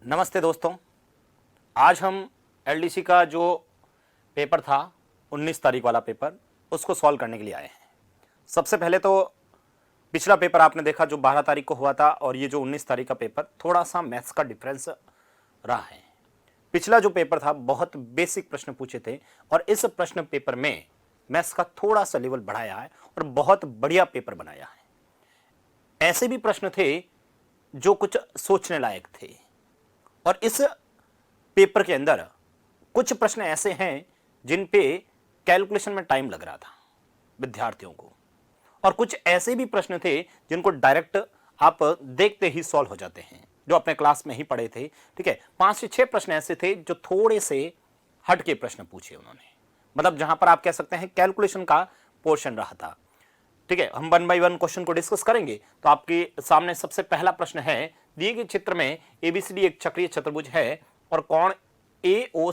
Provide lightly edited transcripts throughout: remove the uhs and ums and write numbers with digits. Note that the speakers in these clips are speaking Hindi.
नमस्ते दोस्तों। आज हम एलडीसी का जो पेपर था 19 तारीख वाला पेपर, उसको सॉल्व करने के लिए आए हैं। सबसे पहले तो पिछला पेपर आपने देखा जो 12 तारीख को हुआ था, और ये जो 19 तारीख का पेपर, थोड़ा सा मैथ्स का डिफरेंस रहा है। पिछला जो पेपर था बहुत बेसिक प्रश्न पूछे थे, और इस प्रश्न पेपर में मैथ्स का थोड़ा सा लेवल बढ़ाया है और बहुत बढ़िया पेपर बनाया है। ऐसे भी प्रश्न थे जो कुछ सोचने लायक थे, और इस पेपर के अंदर कुछ प्रश्न ऐसे हैं जिन पे कैलकुलेशन में टाइम लग रहा था विद्यार्थियों को, और कुछ ऐसे भी प्रश्न थे जिनको डायरेक्ट आप देखते ही सॉल्व हो जाते हैं, जो अपने क्लास में ही पढ़े थे। ठीक है, 5 से 6 प्रश्न ऐसे थे जो थोड़े से हट के प्रश्न पूछे उन्होंने, मतलब जहां पर आप कह सकते हैं कैलकुलेशन का पोर्शन रहा था। ठीक है, हम 1 बाय 1 क्वेश्चन को डिस्कस करेंगे। तो आपके सामने सबसे पहला प्रश्न है, दिए गए चित्र में एबीसीडी एक चक्रीय चतुर्भुज है और कोण एओ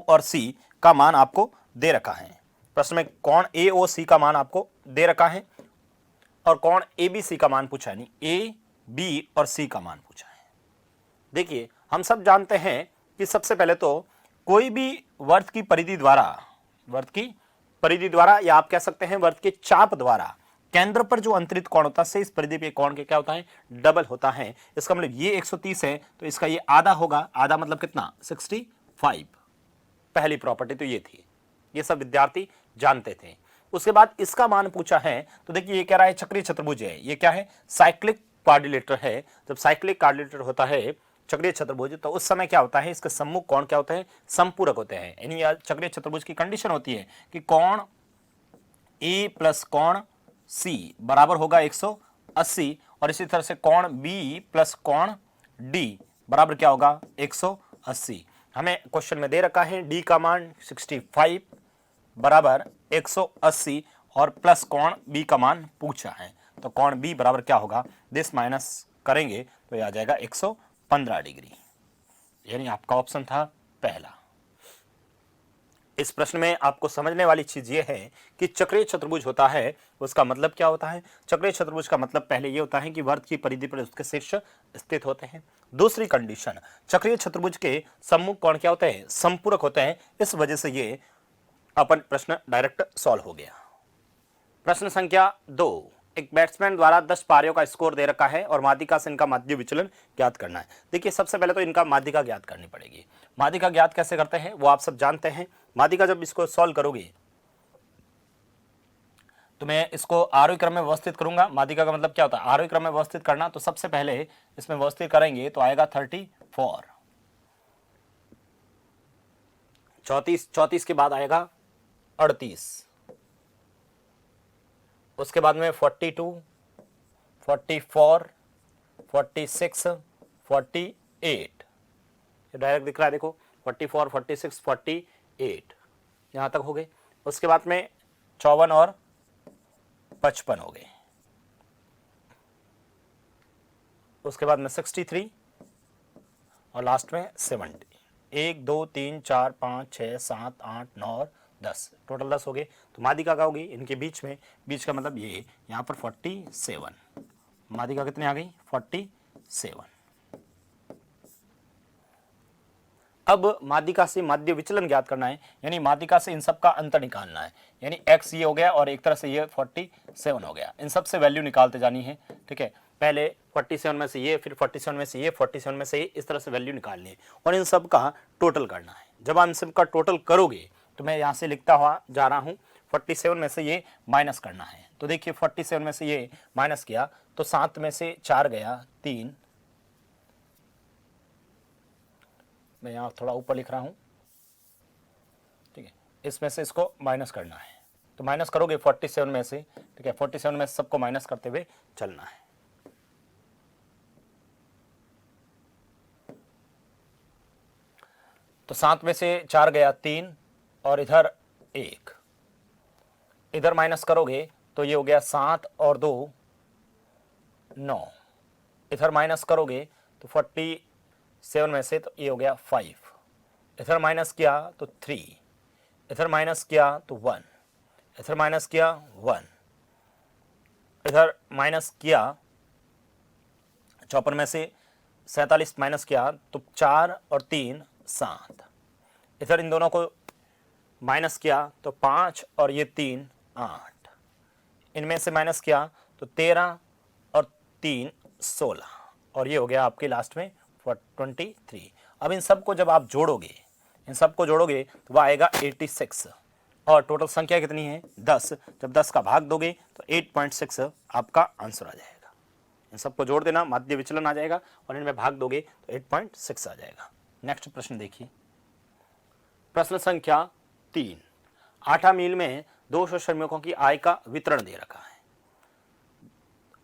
और सी का मान आपको दे रखा है। प्रश्न में कोण एओ सी का मान आपको दे रखा है और कोण एबीसी का मान पूछा है, नहीं ए बी और सी का मान पूछा है। देखिए, हम सब जानते हैं कि सबसे पहले तो कोई भी वर्त की परिधि द्वारा या आप कह सकते हैं वर्त के चाप द्वारा केंद्र पर जो अंतरित कोण होता है, इस परिधि पे कोण के क्या होता है, डबल होता है। इसका मतलब ये 130 है तो इसका ये आधा होगा। आधा मतलब कितना, 65। पहली प्रॉपर्टी तो ये थी, ये सब विद्यार्थी जानते थे। उसके बाद इसका मान पूछा है, तो देखिए ये कह रहा है चक्रीय चतुर्भुज है, ये क्या है, साइक्लिक क्वाड्रिलेटर है। जब साइक्लिक क्वाड्रिलेटर होता है चक्रीय चतुर्भुज, तो उस समय क्या होता है, इसके सम्मुख कोण क्या होते हैं, समपूरक होते हैं। यानी चक्रीय चतुर्भुज की कंडीशन होती है कि कोण ए प्लस कोण सी बराबर होगा 180, और इसी तरह से कोण बी प्लस कोण डी बराबर क्या होगा, 180। हमें क्वेश्चन में दे रखा है डी का मान 65 बराबर 180 और प्लस कोण बी का मान पूछा है, तो कोण बी बराबर क्या होगा, दिस माइनस करेंगे तो यह आ जाएगा 115 डिग्री। यानी आपका ऑप्शन था पहला। इस प्रश्न में आपको समझने वाली चीज ये है कि चक्रीय चतुर्भुज होता है, उसका मतलब क्या होता है। चक्रीय चतुर्भुज का मतलब पहले ये होता है कि वर्त की परिधि पर उसके शीर्ष स्थित होते हैं। दूसरी कंडीशन, चक्रीय चतुर्भुज के सम्मुख कोण क्या होते हैं, समपूरक होते हैं। इस वजह से ये अपन प्रश्न डायरेक्ट सॉल्व हो गया। प्रश्न संख्या 2, एक बैट्समैन द्वारा 10 पारियों का स्कोर दे रखा है और माध्यिका से इनका माध्य विचलन ज्ञात करना है। देखिए, सबसे पहले तो इनका माध्यिका ज्ञात करनी पड़ेगी। माध्यिका ज्ञात कैसे करते हैं वो आप सब जानते हैं। माध्यिका जब इसको सॉल्व करोगे तो मैं इसको आरोही क्रम में व्यवस्थित करूंगा। माध्यिका का मतलब क्या होता है, आरोही क्रम में व्यवस्थित करना। तो सबसे पहले इसमें व्यवस्थित करेंगे तो आएगा 34, 34 के बाद आएगा 38, उसके बाद में 42, 44, 46, 48, डायरेक्ट दिख रहा है, देखो 44, 46, 48 यहां तक हो गए। उसके बाद में 54 और 55 हो गए। उसके बाद में 63 और लास्ट में 70। 1 2 3 4 5 6 7 8 9 और 10, टोटल 10 हो गए। तो माध्यिका का होगी इनके बीच में, बीच का मतलब ये यहाँ पर 47। माध्यिका कितने आ गई, 47। अब माध्यिका से माध्य विचलन ज्ञात करना है, यानी माध्यिका से इन सब का अंतर निकालना है। यानी x ये हो गया और एक तरह से ये 47 हो गया। इन सब से वैल्यू निकालते जानी है। ठीक है, पहले 47 में से ये, फिर 47 में से ये, 47 में से ये, इस तरह से वैल्यू निकालनी है और इन सब का टोटल करना है। जब आप इन सब का टोटल करोगे तो मैं यहाँ से लिखता हुआ जा रहा हूँ, 47 में से ये माइनस करना है। तो देखिए 47 में से ये माइनस किया तो 7 में से 4 गया 3, मैं यहाँ थोड़ा ऊपर लिख रहा हूँ। ठीक है, इसमें से इसको माइनस करना है, तो माइनस करोगे 47 में से। ठीक है, 47 में से सबको माइनस करते हुए चलना है। तो 7 में से 4 गया 3 और इधर 1, इधर माइनस करोगे तो ये हो गया 7 और 2 9, इधर माइनस करोगे तो 47 में से तो ये हो गया 5, इधर माइनस किया तो 3, इधर माइनस किया तो 1, इधर माइनस किया 1, इधर माइनस किया 54 में से 47 माइनस किया तो 4 और 3 7। इधर इन दोनों को माइनस किया तो 5 और ये 3 8। इनमें से माइनस किया तो 13 और 3 16 और ये हो गया आपके लास्ट में 23। अब इन सबको जब आप जोड़ोगे, इन सबको जोड़ोगे तो वह आएगा 86 और टोटल संख्या कितनी है 10। जब 10 का भाग दोगे तो 8.6 आपका आंसर आ जाएगा। इन सबको जोड़ देना, माध्य विचलन आ जाएगा और इनमें भाग दोगे तो 8.6 आ जाएगा। नेक्स्ट प्रश्न देखिए, प्रश्न संख्या 3। आटा मिल में 200 श्रमिकों की आय का वितरण दे रखा है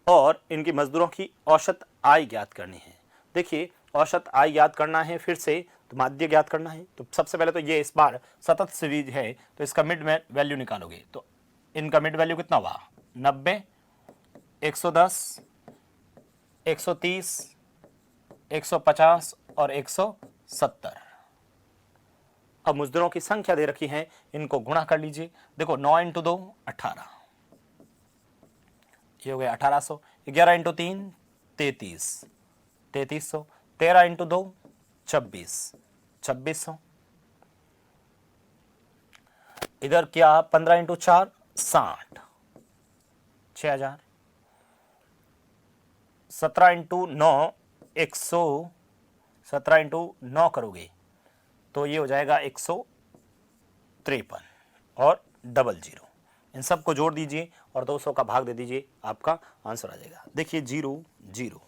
और इनकी मजदूरों की औसत आय ज्ञात करनी है। देखिए औसत आय ज्ञात करना है, फिर से तो माध्य ज्ञात करना है। तो सबसे पहले तो ये इस बार सतत सीरीज है तो इसका मिड वैल्यू निकालोगे तो इनका मिड वैल्यू कितना हुआ 90, 110, 130, 150 और 170। अब मजदूरों की संख्या दे रखी है, इनको गुणा कर लीजिए। देखो 9 × 2 18, ये हो गया 1800। 11 × 3 33, 3300। 13 × 2 26, 2600। इधर क्या 15 × 4 60, 6000। 17 × 9 100, 17 × 9 करोगे तो ये हो जाएगा 153 और 00। इन सब को जोड़ दीजिए और 200 का भाग दे दीजिए, आपका आंसर आ जाएगा। देखिए 0 0,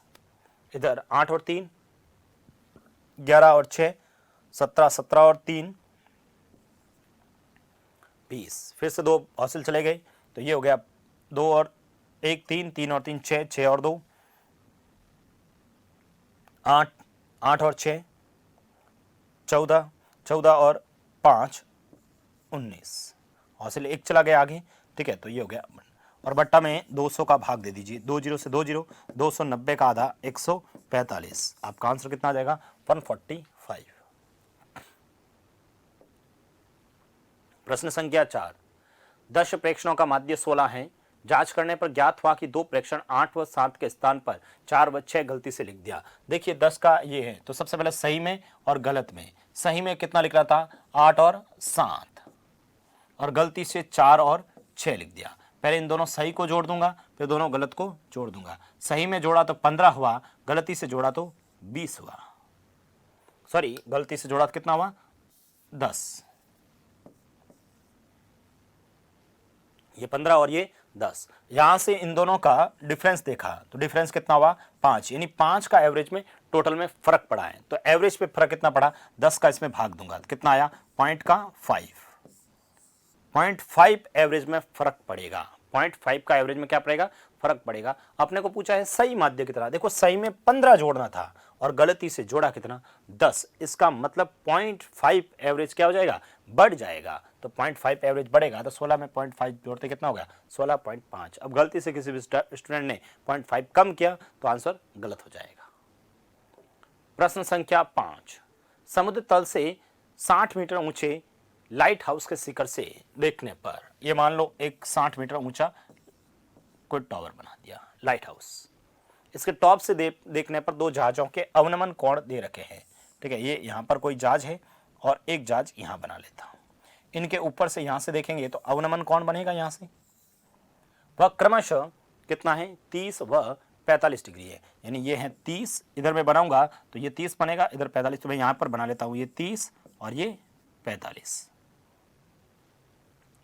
इधर 8 और 3 11 और 6 17, 17 और 3 20। फिर से 2 हासिल चले गए तो ये हो गया 2 और 1 3, 3 और 3 6, 6 और 2 8, 8 और 6 14, 14 और 5 19। हासिल 1 चला गया आगे, ठीक है। तो ये हो गया और बट्टा में 200 का भाग दे दीजिए। 20 से 20, 290 का आधा 145। आपका आंसर कितना आ जाएगा 145। प्रश्न संख्या 4। 10 प्रेक्षणों का माध्य 16 है। जांच करने पर ज्ञात हुआ कि 2 प्रेक्षण 8 व 7 के स्थान पर 4 व 6 गलती से लिख दिया। देखिए 10 का ये है तो सबसे पहले सही में और गलत में। सही में कितना लिख रहा था 8 और 7 और गलती से 4 और 6 लिख दिया। पहले इन दोनों सही को जोड़ दूंगा, फिर दोनों गलत को जोड़ दूंगा। सही में जोड़ा तो 15 हुआ, गलती से जोड़ा तो 20 हुआ। सॉरी, गलती से जोड़ा तो कितना हुआ 10। ये 15 और ये 10। यहां से इन दोनों का डिफरेंस देखा तो डिफरेंस कितना हुआ 5, यानी 5 का एवरेज में टोटल में फर्क पड़ा है। तो एवरेज पे फर्क कितना पड़ा 10 का इसमें भाग दूंगा तो कितना आया 0.5 एवरेज में फर्क पड़ेगा। 0.5 का एवरेज में क्या पड़ेगा फर्क पड़ेगा। अपने को पूछा है सही माध्य की तरह। देखो सही में 15 जोड़ना था और गलती से जोड़ा कितना 10। इसका मतलब 0.5 एवरेज क्या हो जाएगा बढ़ जाएगा। तो 0.5 एवरेज बढ़ेगा तो 16 में 0.5 जोड़ते कितना हो गया 16.5। अब गलती से किसी भी स्टूडेंट ने 0.5 कम किया तो आंसर गलत हो जाएगा। प्रश्न संख्या 5। समुद्र तल से 60 मीटर ऊंचे लाइट हाउस के शिखर से देखने पर, ये मान लो एक 60 मीटर ऊंचा कोई टावर बना दिया लाइट हाउस। इसके टॉप से देखने पर 2 जहाजों के अवनमन कोण दे रखे हैं। ठीक है, ये यहाँ पर कोई जहाज है और एक जहाज यहाँ बना लेता हूँ। इनके ऊपर से यहाँ से देखेंगे तो अवनमन कोण बनेगा यहाँ से, वह क्रमशः कितना है 30 व 45 डिग्री है। यानी ये है 30, इधर मैं बनाऊंगा तो ये 30 बनेगा, इधर 45। तो मैं यहाँ पर बना लेता हूँ ये 30 और ये 45।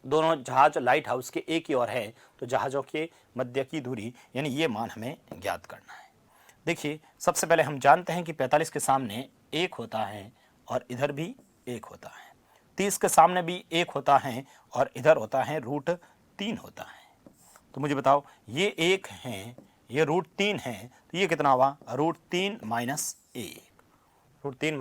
दोनों जहाज लाइट हाउस के एक ही ओर है तो जहाजों के मध्य की दूरी यानी ये मान हमें ज्ञात करना है। देखिए सबसे पहले हम जानते हैं कि 45 के सामने 1 होता है और इधर भी 1 होता है। 30 के सामने भी 1 होता है और इधर होता है √3 होता है। तो मुझे बताओ ये 1 है, ये √3 है, तो ये कितना हुआ √3 - 1। √3 -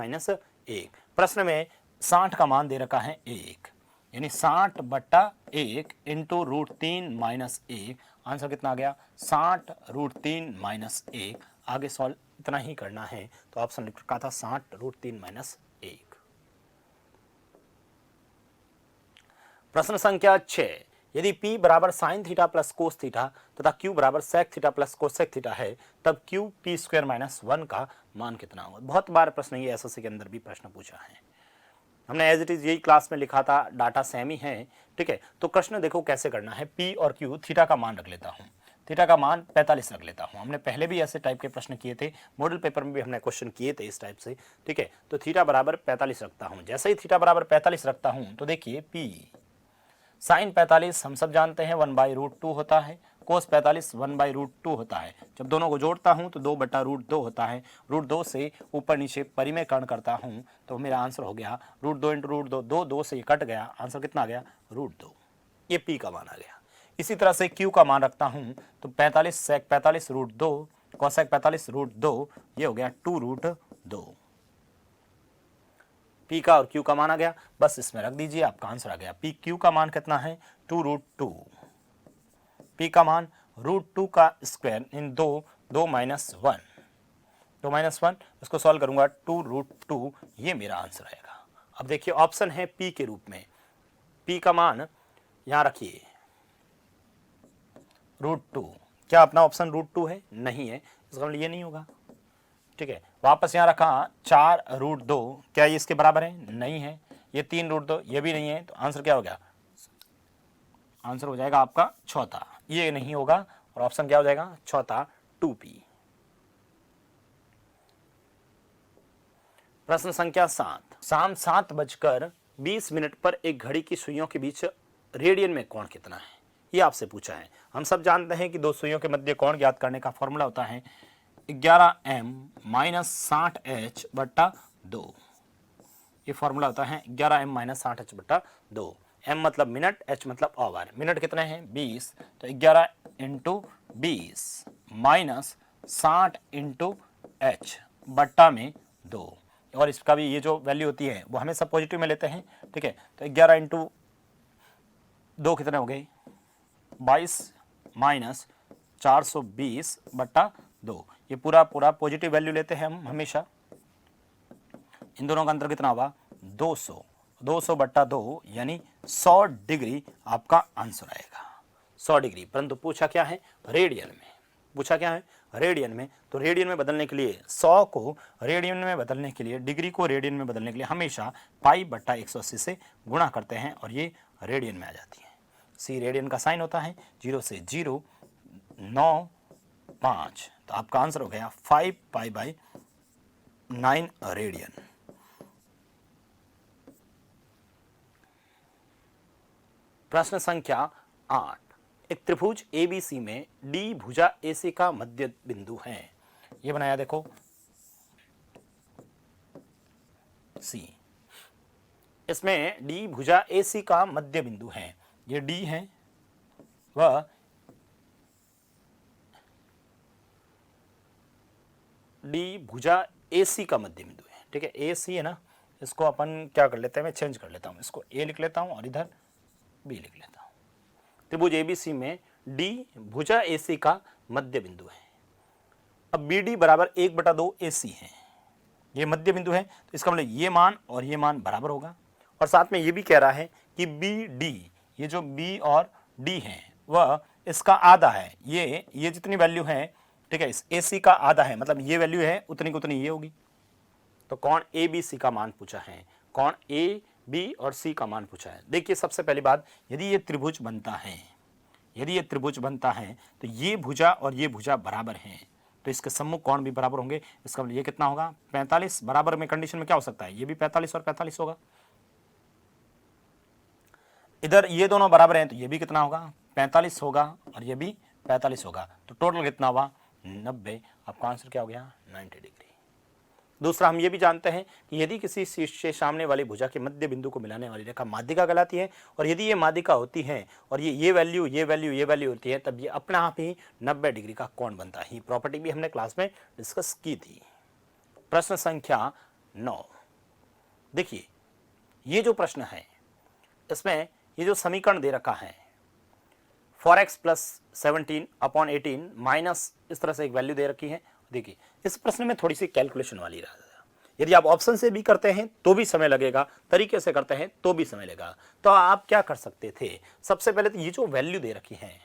1। प्रश्न में 60 का मान दे रखा है 1, यानी 60/1 इंटू √3 - 1। आंसर कितना आ गया 60 √3 - 1। आगे सॉल्व इतना ही करना है तो ऑप्शन लिख रखा था 60 √3 - 1। प्रश्न संख्या 6। यदि P बराबर sine theta plus cos theta तथा Q बराबर sec theta plus cosec theta है, तब Q P स्क्वायर माइनस 1 का मान कितना होगा। बहुत बार प्रश्न ये एसएससी के अंदर भी प्रश्न पूछा है, हमने एज इट इज यही क्लास में लिखा था, डाटा सेम ही है, ठीक है। तो प्रश्न देखो कैसे करना है, P और Q, थीटा का मान रख लेता हूँ, थीटा का मान 45 रख लेता हूँ। हमने पहले भी ऐसे टाइप के प्रश्न किए थे, मॉडल पेपर में भी हमने क्वेश्चन किए थे इस टाइप से, ठीक है। तो थीटा बराबर 45 रखता हूँ। जैसे ही थीटा बराबर 45 रखता हूँ तो देखिए P साइन 45 हम सब जानते हैं 1/√2 होता है, कोस 45 1/√2 होता है। जब दोनों को जोड़ता हूँ तो 2/√2 होता है। √2 से ऊपर नीचे परिमेयकरण करता हूँ तो मेरा आंसर हो गया √2 × √2, 2 से ये कट गया, आंसर कितना आ गया √2। ये P का मान आ गया। इसी तरह से Q का मान रखता हूँ तो 45 सेक 45 √2, कोसेक 45 √2, ये हो गया 2√2। P का और Q का मान आ गया, बस इसमें रख दीजिए, आपका आंसर आ गया। P Q का मान कितना है 2√2, P का मान √2 का स्क्वायर इन 2 2 - 1, 2 - 1, इसको सॉल्व करूंगा 2√2, ये मेरा आंसर आएगा। अब देखिए ऑप्शन है P के रूप में, P का मान यहां रखिए √2, क्या अपना ऑप्शन √2 है? नहीं है, इसका मतलब ये नहीं होगा, ठीक है। वापस यहाँ रखा 4√2, क्या ये इसके बराबर है? नहीं है। ये 3√2, ये भी नहीं है, तो आंसर क्या हो गया? आंसर हो जाएगा आपका चौथा, ये नहीं होगा, और ऑप्शन क्या हो जाएगा चौथा 2P। प्रश्न संख्या 7, शाम 7:20 पर एक घड़ी की सुइयों के बीच रेडियन में कोण कितना है, ये आपसे पूछा है। हम सब जानते हैं कि दो सुइयों के मध्य कोण ज्ञात करने का फॉर्मूला होता है 11m - 60h/2। ये फॉर्मूला होता है 11m - 60h/2। m मतलब मिनट, h मतलब आवर। मिनट कितने हैं 20, तो 11 × 20 माइनस 60 × h बट्टा में 2। और इसका भी ये जो वैल्यू होती है वो हमेशा पॉजिटिव में लेते हैं, ठीक है। तो 11 × 2 कितने हो गए 22 माइनस 420/2। ये पूरा पॉजिटिव वैल्यू लेते हैं हम हमेशा। इन दोनों का अंतर कितना होगा 200, 200/2 यानी 100 डिग्री आपका आंसर आएगा, 100 डिग्री। परंतु पूछा क्या है रेडियन में, पूछा क्या है रेडियन में। तो रेडियन में बदलने के लिए 100 को रेडियन में बदलने के लिए, डिग्री को रेडियन में बदलने के लिए हमेशा π/180 से गुणा करते हैं और ये रेडियन में आ जाती है। सी रेडियन का साइन होता है 0 से 0 9 5, तो आपका आंसर हो गया 5π/9 रेडियन। प्रश्न संख्या 8, एक त्रिभुज ABC में D भुजा AC का मध्य बिंदु है। ये बनाया देखो C, इसमें D भुजा AC का मध्य बिंदु है, ये D है, वह D भुजा AC का मध्य बिंदु है, ठीक है। AC है ना, इसको अपन क्या कर लेते हैं, मैं चेंज कर लेता हूँ, इसको A लिख लेता हूँ और इधर B लिख लेता हूँ। त्रिभुज ABC में D भुजा AC का मध्य बिंदु है। अब BD बराबर 1/2 AC है, ये मध्य बिंदु है, तो इसका मतलब ये मान और ये मान बराबर होगा। और साथ में ये भी कह रहा है कि BD, ये जो B और D है वह इसका आधा है, ये जितनी वैल्यू है, ठीक है, इस AC का आधा है, मतलब ये वैल्यू है उतनी की उतनी ये होगी। तो कौन ABC का मान पूछा है, कौन A B और C का मान पूछा है। देखिए सबसे पहली बात, यदि ये त्रिभुज बनता है, यदि ये त्रिभुज बनता है तो ये भुजा और ये भुजा बराबर हैं, तो इसके सम्मुख कोण भी बराबर होंगे। इसका मतलब ये कितना होगा 45, बराबर में कंडीशन में क्या हो सकता है, ये भी 45 और 45 होगा। इधर ये दोनों बराबर हैं तो ये भी कितना होगा 45 होगा और ये भी 45 होगा, तो टोटल कितना हुआ 90। आपका आंसर क्या हो गया 90 डिग्री। दूसरा, हम ये भी जानते हैं कि यदि किसी शीर्ष से सामने वाली भुजा के मध्य बिंदु को मिलाने वाली रेखा माध्यिका कहलाती है, और यदि ये माध्यिका होती है और ये वैल्यू होती है, तब ये अपने आप ही 90 डिग्री का कोण बनता है। ये प्रॉपर्टी भी हमने क्लास में डिस्कस की थी। प्रश्न संख्या 9, देखिए ये जो प्रश्न है इसमें ये जो समीकरण दे रखा है 4x + 17/18 माइनस इस तरह से एक वैल्यू दे रखी है। देखिए इस प्रश्न में थोड़ी सी कैलकुलेशन वाली रहा, यदि आप ऑप्शन से भी करते हैं तो भी समय लगेगा, तरीके से करते हैं तो भी समय लगेगा। तो आप क्या कर सकते थे, सबसे पहले तो ये जो वैल्यू दे रखी है,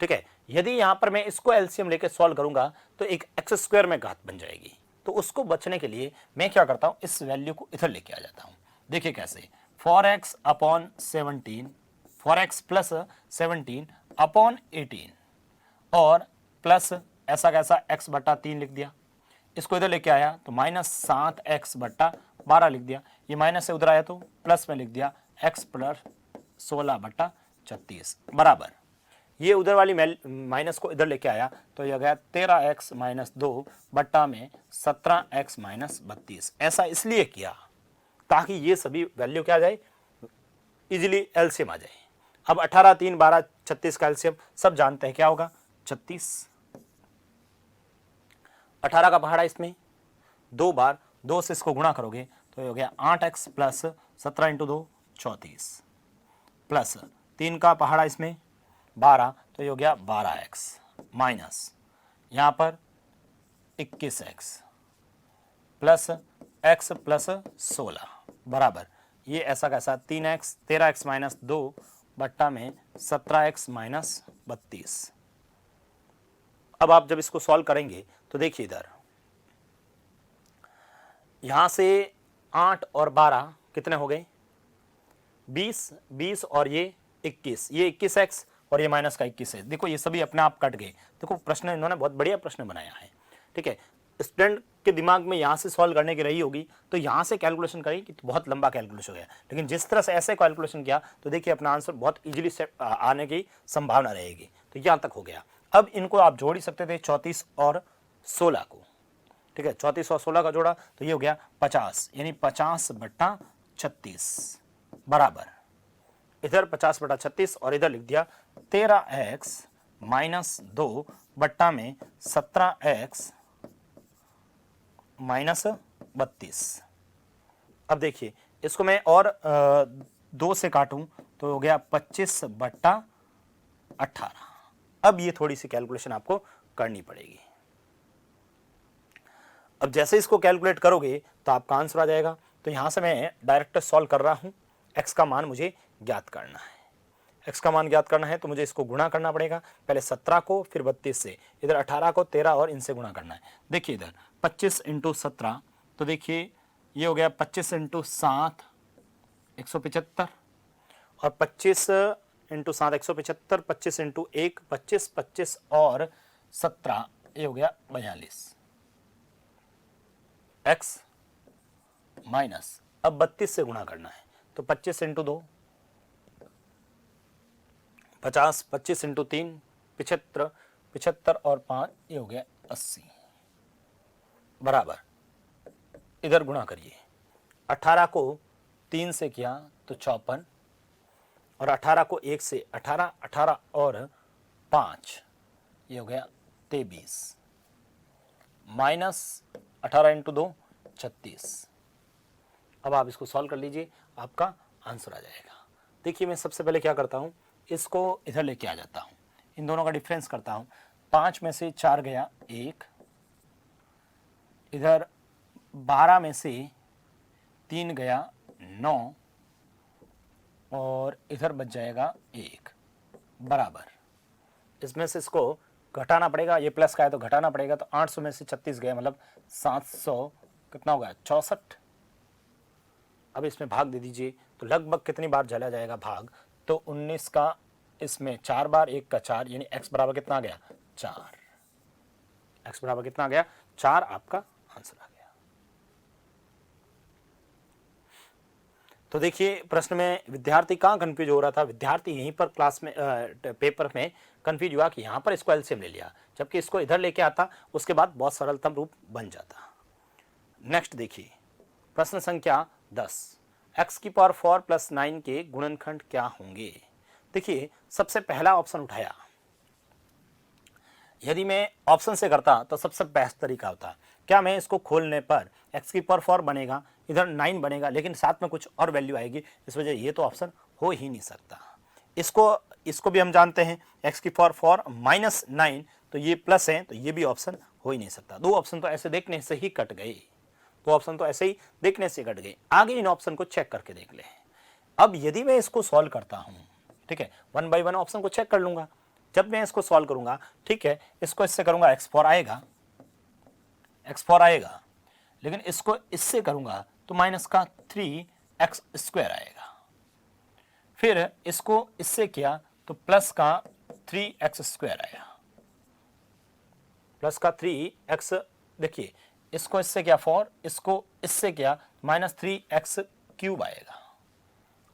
ठीक है, यदि यहां पर मैं इसको एलसीएम लेके सॉल्व करूंगा तो एक एक्स स्क्वायर में घात बन जाएगी। तो उसको बचने के लिए मैं क्या करता हूं, इस वैल्यू को इधर लेके आ जाता हूं। देखिए कैसे, 4x upon 17, 4x plus 17 upon 18 और प्लस ऐसा कैसा x बटा 3 लिख दिया। इसको इधर लेके आया तो -7x बटा 12 लिख दिया। ये माइनस से उधर आया तो प्लस में लिख दिया x प्लस 16 बटा 36 बराबर, ये उधर वाली माइनस को इधर लेके आया तो ये गया 13x माइनस 2 बट्टा में 17x माइनस 32। ऐसा इसलिए किया ताकि ये सभी वैल्यू क्या आ जाए, इजीली एलसीएम आ जाए। अब 18, 3, 12, 36 का एलसीएम सब जानते हैं क्या होगा, 36। 18 का पहाड़ा इसमें 2 बार 2 से इसको गुणा करोगे तो ये हो गया 8x प्लस 17 इंटू 2 34 प्लस 3 का पहाड़ा इसमें 12 तो ये हो गया 12x माइनस यहाँ पर 21x प्लस x प्लस 16 बराबर, ये ऐसा कैसा 3x 13x माइनस 2 बट्टा में 17x माइनस 32। अब आप जब इसको सॉल्व करेंगे तो देखिए इधर यहां से 8 और 12 कितने हो गए, 20, 20 और ये 21, ये 21x और ये माइनस का 21 है। देखो ये सभी अपने आप कट गए। देखो प्रश्न इन्होंने बहुत बढ़िया प्रश्न बनाया है, ठीक है। स्टूडेंट के दिमाग में यहाँ से सॉल्व करने की रही होगी तो यहाँ से कैलकुलेशन करी कि तो बहुत लंबा कैलकुलेशन हो गया, लेकिन जिस तरह से ऐसे कैलकुलेशन किया तो देखिए अपना आंसर बहुत इजीली आने की संभावना रहेगी। तो यहाँ तक हो गया। अब इनको आप जोड़ ही सकते थे 34 और 16 को, ठीक है, 34 और 16 का जोड़ा तो ये हो गया 50, यानी 50 बट्टा 36 बराबर, इधर 50 बटा 36 और इधर लिख दिया 13x माइनस 2 बट्टा में 17x माइनस 32। अब देखिए इसको मैं और 2 से काटूं तो हो गया 25 बट्टा 18। अब ये थोड़ी सी कैलकुलेशन आपको करनी पड़ेगी। अब जैसे इसको कैलकुलेट करोगे तो आपका आंसर आ जाएगा। तो यहां से मैं डायरेक्ट सॉल्व कर रहा हूं, x का मान मुझे ज्ञात करना है। x का मान ज्ञात करना है तो मुझे इसको गुणा करना पड़ेगा, पहले 17 को फिर 32 से, इधर 18 को 13 और इनसे गुणा करना है। देखिए इधर 25 इंटू 17 तो देखिए ये हो गया 25 इंटू 7 175 और 25 इंटू 7 175, 25 इंटू 1 25, 25 और 17 ये हो गया 42 x माइनस, अब 32 से गुणा करना है तो 25 इंटू 2 50, 25 इंटू 3 75, 75 और 5 ये हो गया 80 बराबर, इधर गुणा करिए। 18 को 3 से किया तो 54 और 18 को 1 से 18, 18 और 5 ये हो गया 23 माइनस 18 इंटू 2 36। अब आप इसको सॉल्व कर लीजिए, आपका आंसर आ जाएगा। देखिए मैं सबसे पहले क्या करता हूँ, इसको इधर लेके आ जाता हूँ, इन दोनों का डिफरेंस करता हूँ। 5 में से 4 गया 1, इधर 12 में से 3 गया 9 और इधर बच जाएगा 1 बराबर, इसमें से इसको घटाना पड़ेगा, ये प्लस का है तो घटाना पड़ेगा। तो 800 में से 36 गया मतलब 700 कितना होगा 64। अब इसमें भाग दे दीजिए तो लगभग कितनी बार चला जाएगा भाग, तो 19 का इसमें 4 बार, 1 का 4, यानी x बराबर कितना आ गया 4, x बराबर कितना आ गया 4, आपका आंसर आ गया। तो देखिए प्रश्न में विद्यार्थी कहाँ कंफ्यूज हो रहा था, विद्यार्थी यहीं पर क्लास में पेपर में कंफ्यूज हुआ कि यहाँ पर इसको एलसीएम ले लिया, जबकि इसको इधर लेके आता उसके बाद बहुत सरलतम रूप बन जाता। नेक्स्ट देखिए प्रश्न संख्या 10, x की पावर 4 प्लस 9 के गुणनखंड क्या होंगे। देखिए सबसे पहला ऑप्शन उठाया, यदि मैं ऑप्शन से करता तो सबसे बेस्ट तरीका होता, क्या मैं इसको खोलने पर x की पावर 4 बनेगा, इधर 9 बनेगा, लेकिन साथ में कुछ और वैल्यू आएगी, इस वजह ये तो ऑप्शन हो ही नहीं सकता। इसको भी हम जानते हैं x की पावर 4 माइनस 9, तो ये प्लस है तो ये भी ऑप्शन हो ही नहीं सकता। दो ऑप्शन तो ऐसे देखने से ही कट गए। तो ऑप्शन तो ऐसे ही देखने से कट गए। आगे इन ऑप्शन को चेक करके देख ले। अब यदि मैं इसको सॉल्व करता हूं, ठीक है, 1 बाय 1 ऑप्शन को चेक कर लूंगा। जब मैं इसको सॉल्व करूंगा, ठीक है, इसको इससे करूंगा x4 आएगा, x4 आएगा, लेकिन इसको इससे करूंगा तो माइनस का 3x² आएगा। फिर इसको इससे किया तो प्लस का 3x² आया, प्लस का 3x, देखिए इसको इससे किया 4, इसको इससे किया माइनस 3x³ आएगा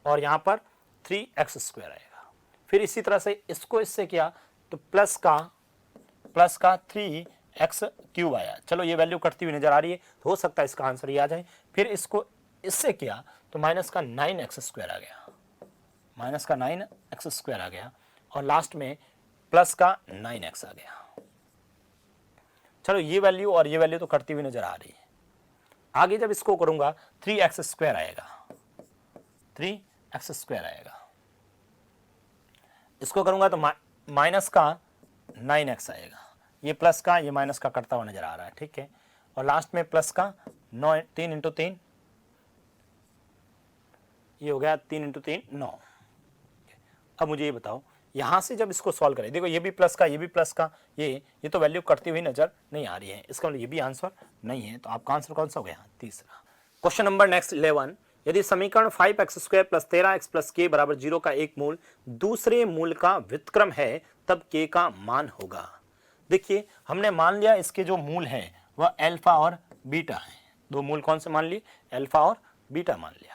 और यहां पर 3x² आएगा। फिर इसी तरह से इसको इससे किया तो प्लस का 3x³ आया। चलो ये वैल्यू कटती हुई नजर आ रही है, तो हो सकता है इसका आंसर ये आ जाए। फिर इसको इससे किया तो माइनस का 9x² आ गया, माइनस का 9x² आ गया और लास्ट में प्लस का 9x आ गया। चलो ये वैल्यू और ये वैल्यू तो कटती हुई नजर आ रही है। आगे जब इसको करूंगा 3x² आएगा, 3x² आएगा। इसको करूंगा तो माइनस का 9x आएगा। ये प्लस का ये माइनस का कटता हुआ नजर आ रहा है, ठीक है। और लास्ट में प्लस का 3 इंटू 3, ये हो गया 3 इंटू 3 9। अब मुझे ये बताओ, यहां से जब इसको सॉल्व करें, देखो ये भी प्लस का ये भी प्लस का, ये तो वैल्यू कटती हुई नजर नहीं आ रही है, इसका मतलब ये भी आंसर नहीं है। तो आपका आंसर कौन सा हो गया? तीसरा। क्वेश्चन नंबर नेक्स्ट 11, यदि समीकरण 5x² + 13x + k = 0 का एक मूल दूसरे मूल का व्युत्क्रम है, तब k का मान होगा। देखिए हमने मान लिया इसके जो मूल हैं वह अल्फा और बीटा है। दो मूल कौन से मान लिए? अल्फा और बीटा मान लिया।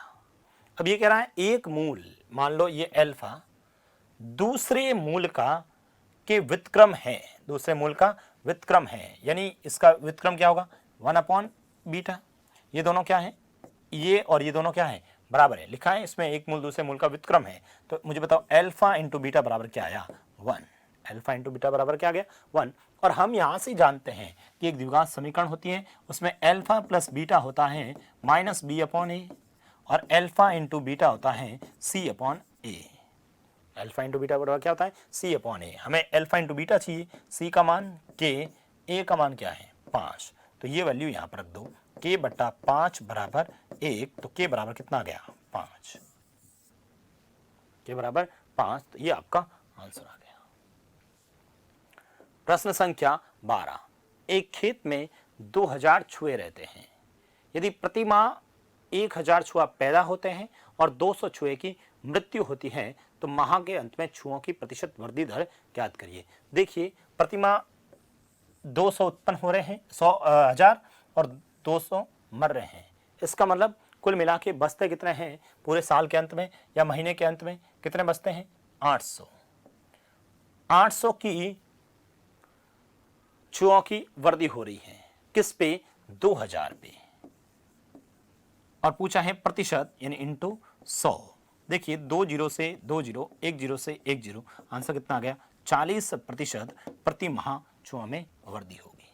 अब ये कह रहा है एक मूल, मान लो ये अल्फा दूसरे मूल का के व्युत्क्रम है, दूसरे मूल का व्युत्क्रम है, यानी इसका व्युत्क्रम क्या होगा? 1/बीटा। ये दोनों क्या है? ये और ये दोनों क्या है? बराबर है। लिखा है इसमें एक मूल दूसरे मूल का व्युत्क्रम है। तो मुझे बताओ अल्फा इंटू बीटा बराबर क्या आया? 1। अल्फा इंटू बीटा बराबर क्या आ गया? 1। और हम यहां से जानते हैं कि एक द्विघात समीकरण होती है, उसमें अल्फा प्लस बीटा होता है -b/a और अल्फा इंटू बीटा होता है c/a। अल्फा इंटू बीटा बराबर क्या होता है? c/a। हमें अल्फा इंटू बीटा चाहिए, c का मान k, a का मान क्या है? 5। तो ये वैल्यू यहां पर रख दो, k/5 बराबर 1। तो k बराबर कितना आ गया? 5। k बराबर 5। तो ये आपका आंसर आ गया। प्रश्न संख्या 12, एक खेत में 2000 चूहे रहते हैं। यदि प्रति माह 1000 चूहा पैदा होते हैं और 200 चूहे की मृत्यु होती है, तो माह के अंत में चूहों की प्रतिशत वृद्धि दर ज्ञात करिए। देखिए प्रति माह 200 उत्पन्न हो रहे हैं, 1000 और 200 मर रहे हैं। इसका मतलब कुल मिला के बचते कितने हैं पूरे साल के अंत में या महीने के अंत में? कितने बचते हैं? 800। 800 की चूहों की वृद्धि हो रही है, किस पे? 2000 पे। और पूछा है प्रतिशत यानी इंटू 100। देखिए 2 0 से 2 0, 1 0 से 1 0, आंसर कितना आ गया? 40% प्रति माह चूहों में वृद्धि होगी।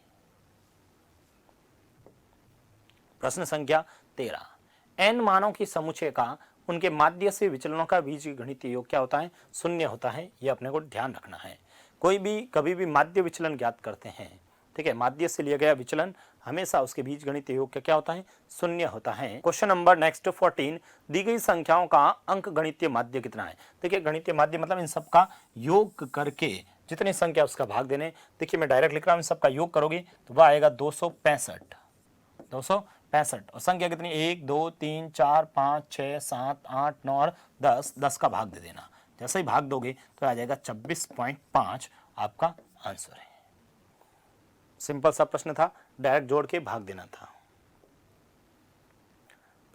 प्रश्न संख्या 13, n मानों की समुच्चय का उनके माध्य से विचलनों का बीजगणितीय योग क्या होता है? 0 होता है। यह अपने को ध्यान रखना है। कोई भी कभी भी माध्य विचलन ज्ञात करते हैं, ठीक है, माध्य से लिया गया विचलन हमेशा उसके बीजगणितीय योग क्या होता है? 0 होता है। क्वेश्चन नंबर नेक्स्ट 14, दी गई संख्याओं का अंक गणितीय माध्य कितना है? देखिए गणितीय माध्य मतलब इन सब का योग करके जितनी संख्या उसका भाग देने। देखिए मैं डायरेक्ट लिख रहा हूं, इन सब का योग करोगे तो वह आएगा 265। 265 और संख्या कितनी? 1 2 3 4 5 6 7 8 9 और 10। 10 का भाग दे देना। जैसे ही भाग दोगे तो आ जाएगा 26.5 आपका आंसर है। सिंपल सा प्रश्न था, डायरेक्ट जोड़ के भाग देना था।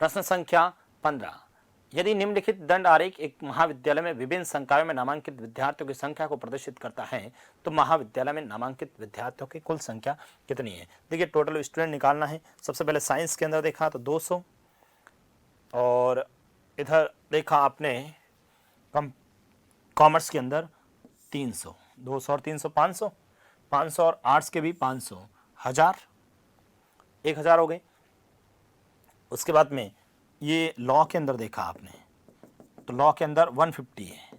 प्रश्न संख्या 15, यदि निम्नलिखित दंड आरेख एक महाविद्यालय में विभिन्न संकायों में नामांकित विद्यार्थियों की संख्या को प्रदर्शित करता है, तो महाविद्यालय में नामांकित विद्यार्थियों की कुल संख्या कितनी है? देखिए टोटल स्टूडेंट निकालना है। सबसे पहले साइंस के अंदर देखा तो 200 और इधर देखा आपने कॉमर्स के अंदर 300, 200 और 300 500, 500 और आर्ट्स के भी 500, 1000, 1000 हो गए। उसके बाद में ये लॉ के अंदर देखा आपने तो लॉ के अंदर 150 है।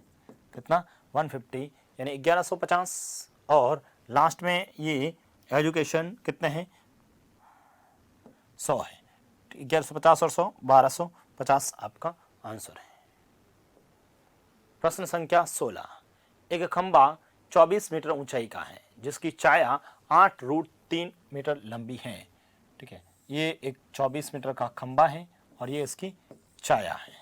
कितना? 150 यानी 1150। और लास्ट में ये एजुकेशन कितने हैं? 100 है। 1150 और 100 1250 आपका आंसर है। प्रश्न संख्या 16, एक खंबा 24 मीटर ऊंचाई का है जिसकी छाया 8√3 मीटर लंबी है। ठीक है, ये एक 24 मीटर का खंबा है और ये इसकी छाया है।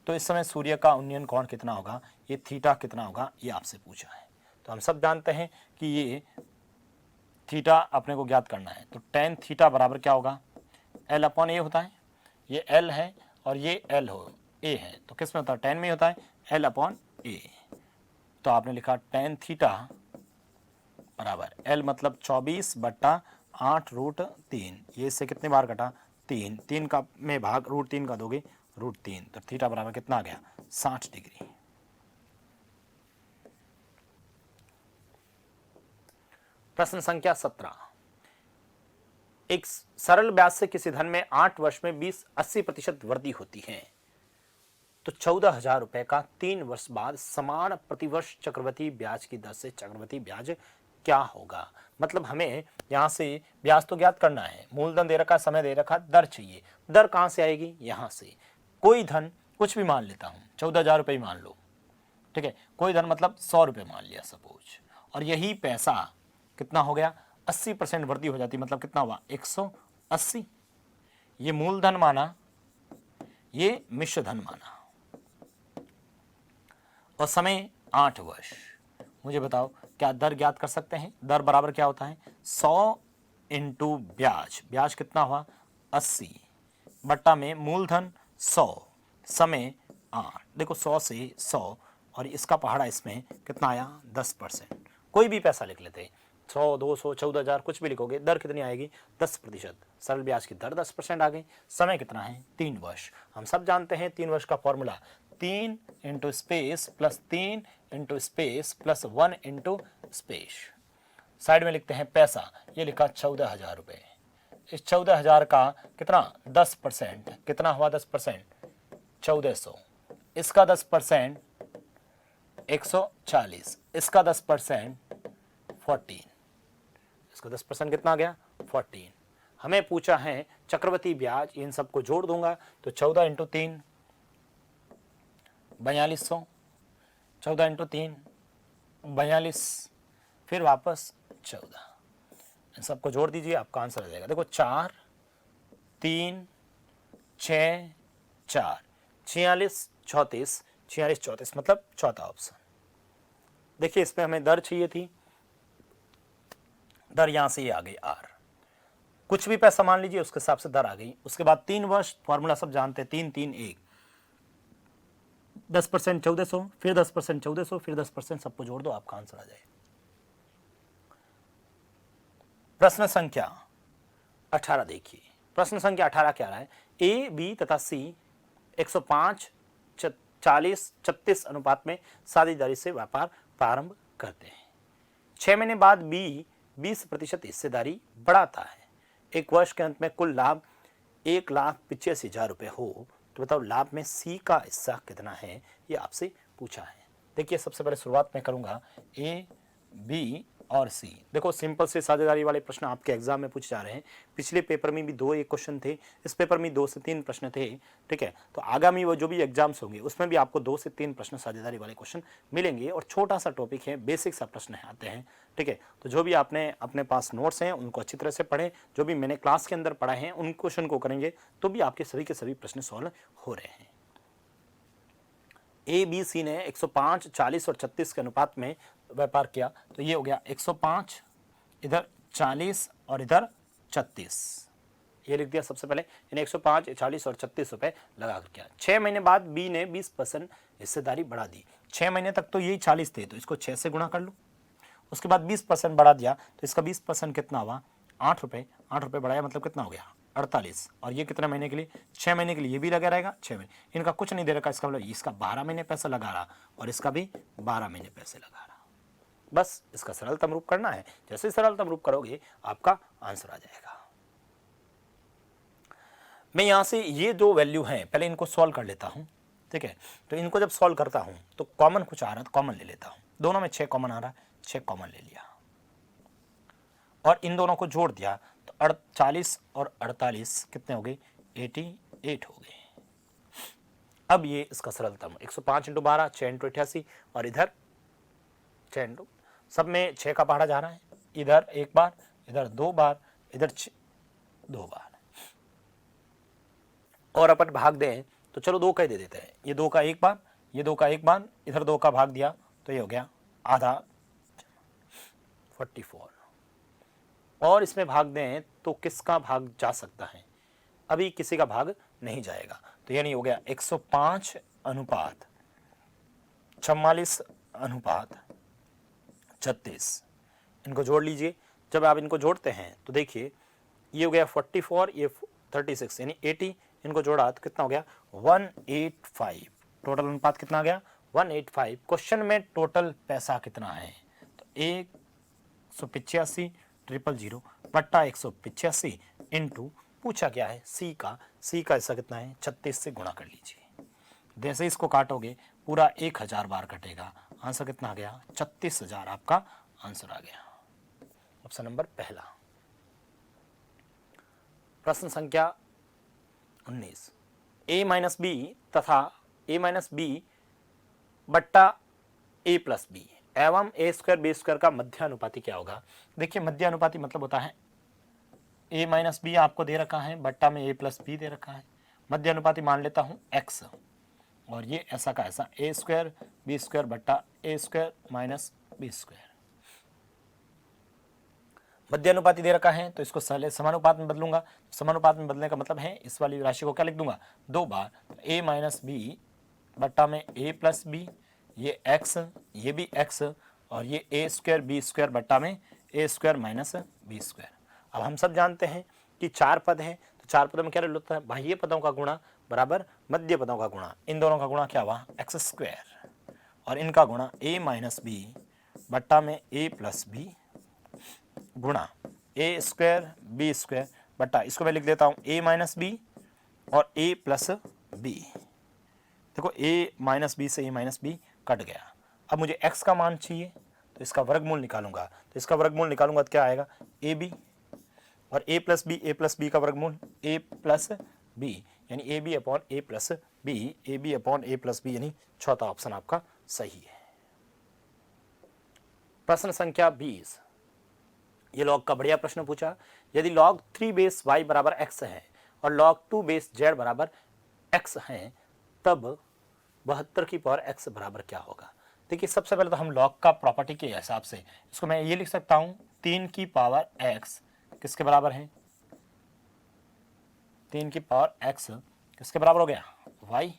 तो इस समय सूर्य का उन्नयन कोण कितना होगा, ये थीटा कितना होगा, ये आपसे पूछा है। तो हम सब जानते हैं कि ये थीटा अपने को ज्ञात करना है। तो tan थीटा बराबर क्या होगा, L अपॉन ए होता है। ये L है और ये L हो A है, तो किस में होता है, tan में होता है, L अपॉन ए। तो आपने लिखा tan थीटा बराबर L मतलब 24/8√3। ये इससे कितने बार कटा, 3, 3 का में भाग √3 का दोगे √3, तो थीटा बराबर कितना आ गया, 60 डिग्री। प्रश्न संख्या 17, एक सरल ब्याज से किसी धन में 8 वर्ष में 80% वृद्धि होती है तो 14,000 रुपए का 3 वर्ष बाद समान प्रतिवर्ष चक्रवृद्धि ब्याज की दर से चक्रवृद्धि ब्याज क्या होगा। मतलब हमें यहाँ से ब्याज तो ज्ञात करना है, मूलधन दे रखा, समय दे रखा, दर चाहिए। दर कहाँ से आएगी, यहाँ से। कोई धन कुछ भी मान लेता हूँ, 14,000 रुपये मान लो। ठीक है, कोई धन मतलब 100 रुपये मान लिया सपोज, और यही पैसा कितना हो गया, 80% वृद्धि हो जाती, मतलब कितना हुआ, 180। ये मूलधन माना, ये मिश्र धन माना, और समय 8 वर्ष। मुझे बताओ क्या दर ज्ञात कर सकते हैं। दर बराबर क्या होता है, 100 इंटू ब्याज। ब्याज कितना हुआ, 80 बट्टा में मूलधन 100, समय 8। देखो 100 से 100 और इसका पहाड़ा इसमें कितना आया, 10%। कोई भी पैसा लिख लेते, 100, 200, 14,000 कुछ भी लिखोगे, दर कितनी आएगी, 10%। सरल ब्याज की दर 10% आ गई। समय कितना है, 3 वर्ष। हम सब जानते हैं 3 वर्ष का formula 3 into space plus 3 into space plus 1 into space. Side में लिखते हैं पैसा, ये लिखा 14,000 रुपये। इस 14,000 का कितना, 10%, कितना हुआ 10%, 1400। इसका 10% 140, इसका 10% 14, इसका 10% कितना आ गया, 14। हमें पूछा है चक्रवृद्धि ब्याज, इन सबको जोड़ दूंगा तो 14 इंटू 3 4200, 14 इंटू 3 42, फिर वापस 14। इन सबको जोड़ दीजिए, आपका आंसर आ जाएगा। देखो 4 3 6 4 46 34, 46 34 मतलब चौथा ऑप्शन। देखिए इसमें हमें दर चाहिए थी, दर यहां से ये आ गई R। कुछ भी पैसा मान लीजिए, उसके हिसाब से दर आ गई। उसके बाद 3 वर्ष, फॉर्मूला सब जानते हैं, 3 3 1, 10% 1400, फिर 10% 1400, फिर 10%, सबको जोड़ दो, आपका आंसर आ जाएगा। प्रश्न संख्या 18 देखिए। प्रश्न संख्या 18 क्या रहा है, A, B तथा C 105 40 36 अनुपात में साझेदारी से व्यापार प्रारंभ करते हैं। 6 महीने बाद B 20% हिस्सेदारी बढ़ाता है। एक वर्ष के अंत में कुल लाभ 1,85,000 रुपये हो तो बताओ लाभ में C का हिस्सा कितना है, ये आपसे पूछा है। देखिए सबसे पहले शुरुआत में करूंगा A, B और C। देखो सिंपल से साझेदारी वाले प्रश्न आपके एग्जाम में पूछे जा रहे हैं। पिछले पेपर में भी 2 एक क्वेश्चन थे, इस पेपर में 2 से 3 प्रश्न थे। ठीक है, तो आगामी वो जो भी एग्जाम्स होंगे उसमें भी आपको 2 से 3 प्रश्न साझेदारी वाले क्वेश्चन मिलेंगे, और छोटा सा टॉपिक है, बेसिक सा प्रश्न आते हैं। ठीक है, तो जो भी आपने अपने पास नोट्स हैं उनको अच्छी तरह से पढ़ें, जो भी मैंने क्लास के अंदर पढ़ाए हैं उन क्वेश्चन को करेंगे तो भी आपके सभी के सभी प्रश्न सॉल्व हो रहे हैं। A, B, C ने 105 40 और 36 के अनुपात में व्यापार किया, तो ये हो गया 105, इधर 40 और इधर 36, ये लिख दिया सबसे पहले। इन्हें 105 40 और 36 रुपए लगा कर किया। 6 महीने बाद B ने 20% हिस्सेदारी बढ़ा दी। 6 महीने तक तो यही 40 थे, तो इसको 6 से गुणा कर लो। उसके बाद 20% बढ़ा दिया, तो इसका 20% कितना हुआ, 8 रुपये। 8 रुपये बढ़ाया मतलब कितना हो गया, 48। और ये कितने महीने के लिए, 6 महीने के लिए, ये भी लगा रहेगा 6 महीने। इनका कुछ नहीं दे रखा, इसका मतलब इसका 12 महीने पैसा लगा रहा और इसका भी 12 महीने पैसे लगा रहा। बस इसका सरलतम रूप करना है, जैसे सरलतम रूप करोगे आपका आंसर आ जाएगा। मैं यहां से ये जो वैल्यू है पहले इनको सॉल्व कर लेता हूं। ठीक है, तो इनको जब सॉल्व करता हूं तो कॉमन कुछ आ रहा है तो कॉमन ले लेता हूं। दोनों में 6 कॉमन आ रहा है, 6 कॉमन ले लिया और इन दोनों को जोड़ दिया तो 40 और 48 कितने हो गए, 88 हो गए। अब ये इसका सरलतम 105 इंटू 12, 6 इंटू 88, और इधर 6 इंटू, सब में 6 का पहाड़ा जा रहा है, इधर एक बार, इधर 2 बार, इधर 2 बार, और अपन भाग दें तो चलो 2 का ही दे देते हैं, ये 2 का एक बार, ये 2 का एक बार, इधर 2 का भाग दिया तो ये हो गया आधा 44, और इसमें भाग दें तो किसका भाग जा सकता है, अभी किसी का भाग नहीं जाएगा, तो यानी हो गया 105 अनुपात 44 अनुपात 36। इनको जोड़ लीजिए, जब आप इनको जोड़ते हैं तो देखिए ये हो गया 44, ये 36 यानी 80, इनको जोड़ा तो कितना हो गया 185। टोटल अनुपात कितना आ गया 185। क्वेश्चन में टोटल पैसा कितना है, तो 185 000 बट्टा 185 इंटू पूछा क्या है सी का ऐसा कितना है 36 से गुणा कर लीजिए। जैसे इसको काटोगे पूरा 1000 बार कटेगा, आंसर कितना आ गया 36,000 आपका आंसर आ गया। ऑप्शन नंबर पहला। प्रश्न संख्या 19, a माइनस बी तथा a माइनस बी बट्टा a प्लस बी एवं a स्क्वायर बी स्क्वायर का मध्यानुपाती क्या होगा। देखिए मध्यानुपाती मतलब होता है a माइनस बी आपको दे रखा है, बट्टा में a प्लस बी दे रखा है, मध्यानुपाती मान लेता हूं x, और ये ऐसा का ऐसा a स्क्वायर बी स्क्वायर बट्टा a square minus B square. मध्यानुपाती दे रखा है तो इसको समानुपात में बदलूंगा, समानुपात में बदलने का मतलब है इस वाली राशि को क्या लिख दूंगा 2 बार, a माइनस बी बट्टा में a प्लस बी, ये x, ये भी x, और ये a स्क्वायर बी स्क्वायर बट्टा में a square minus B square. अब हम सब जानते हैं कि 4 पद हैं, तो 4 पदों में क्या होता है बाह्य पदों का गुणा बराबर मध्य पदों का गुणा, इन दोनों का गुणा क्या हुआ x स्क्वायर, और इनका गुणा a माइनस बी बट्टा में a प्लस बी गुणा ए स्क्वायर बी स्क्वायर बट्टा, इसको मैं लिख देता हूँ a माइनस बी और a प्लस बी। देखो a माइनस बी से a माइनस बी कट गया। अब मुझे x का मान चाहिए तो इसका वर्गमूल निकालूंगा, तो इसका वर्गमूल निकालूंगा तो क्या आएगा ए बी, और a प्लस बी का वर्गमूल a प्लस बी यानी A B upon A plus B, A B upon A plus B, यानी चौथा ऑप्शन आपका सही है। प्रश्न संख्या 20, ये लॉग का बढ़िया प्रश्न पूछा। यदि log 3 बेस y बराबर x है और log 2 बेस z बराबर x है तब 72 की पावर x बराबर क्या होगा। देखिए सबसे पहले तो हम log का प्रॉपर्टी के हिसाब से इसको मैं ये लिख सकता हूं 3 की पावर x किसके बराबर है, 3 की पावर x किसके बराबर हो गया y।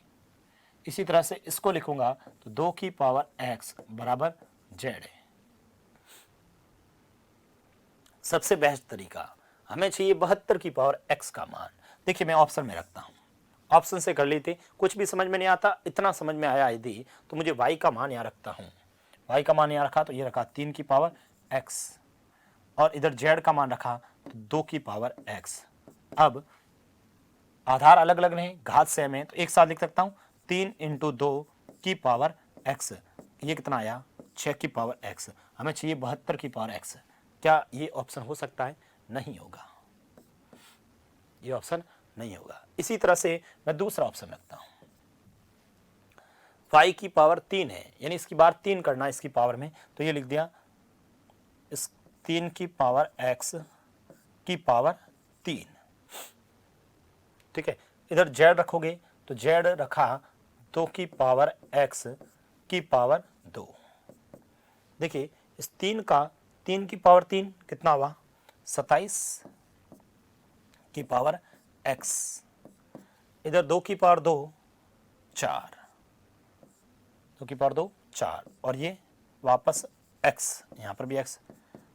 इसी तरह से इसको लिखूंगा तो 2 की पावर x बराबर z है। सबसे बेस्ट तरीका हमें चाहिए 72 की पावर x का मान। देखिए मैं ऑप्शन में रखता हूं, ऑप्शन से कर लेते, कुछ भी समझ में नहीं आता, इतना समझ में आया यदि तो मुझे y का मान यहाँ रखता हूं, y का मान यहाँ रखा तो ये रखा 3 की पावर x, और इधर z का मान रखा तो 2 की पावर x। अब आधार अलग अलग नहीं, घात सेम है, तो एक साथ लिख सकता हूं 3 इंटू 2 की पावर x, ये कितना आया 6 की पावर x। हमें चाहिए 72 की पावर x। क्या ये ऑप्शन हो सकता है, नहीं होगा, ये ऑप्शन नहीं होगा। इसी तरह से मैं दूसरा ऑप्शन रखता हूं, y की पावर 3 है यानी इसकी बार 3 करना इसकी पावर में, तो ये लिख दिया इस 3 की पावर x की पावर 3, ठीक है। इधर z रखोगे तो z रखा 2 की पावर x की पावर 2। देखिए इस 3 की पावर 3 कितना हुआ 27 की पावर x, इधर 2 की पावर 2 4, 2 की पावर 2 4, और ये वापस x, यहाँ पर भी x,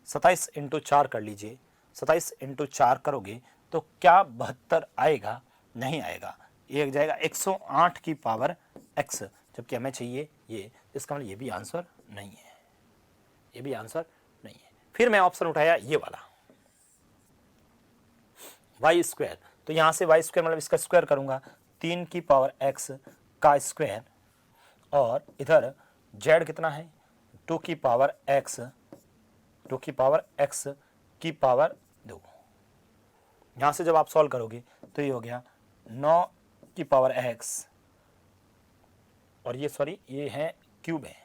27 इंटू 4 कर लीजिए, 27 इंटू 4 करोगे तो क्या 72 आएगा, नहीं आएगा, ये जाएगा 108 की पावर x, जबकि हमें चाहिए ये, इसका मतलब ये भी आंसर नहीं है, ये भी आंसर नहीं है। फिर मैं ऑप्शन उठाया ये वाला y स्क्वायर, तो यहां से y स्क्वायर मतलब इसका स्क्वायर करूंगा 3 की पावर x का स्क्वायर, और इधर z कितना है 2 की पावर x, 2 की पावर x की पावर 2, यहां से जब आप सॉल्व करोगे तो ये हो गया 9 की पावर x, और ये सॉरी ये है क्यूब है,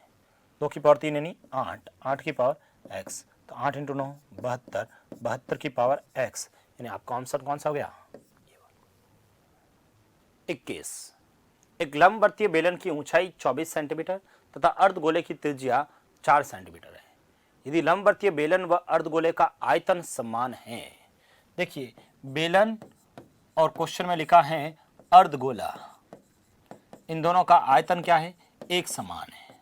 2 की पावर 3 यानी 8, 8 की पावर x, तो 8 इंटू 9 72, 72 की पावर x, यानी आपका आंसर कौन सा हो गया? 21। एक लंबवर्तीय बेलन की ऊंचाई 24 सेंटीमीटर तथा अर्धगोले की त्रिज्या 4 सेंटीमीटर है। यदि लंबवर्तीय बेलन व अर्धगोले का आयतन समान है, देखिए बेलन और क्वेश्चन में लिखा है अर्धगोला, इन दोनों का आयतन क्या है? एक समान है,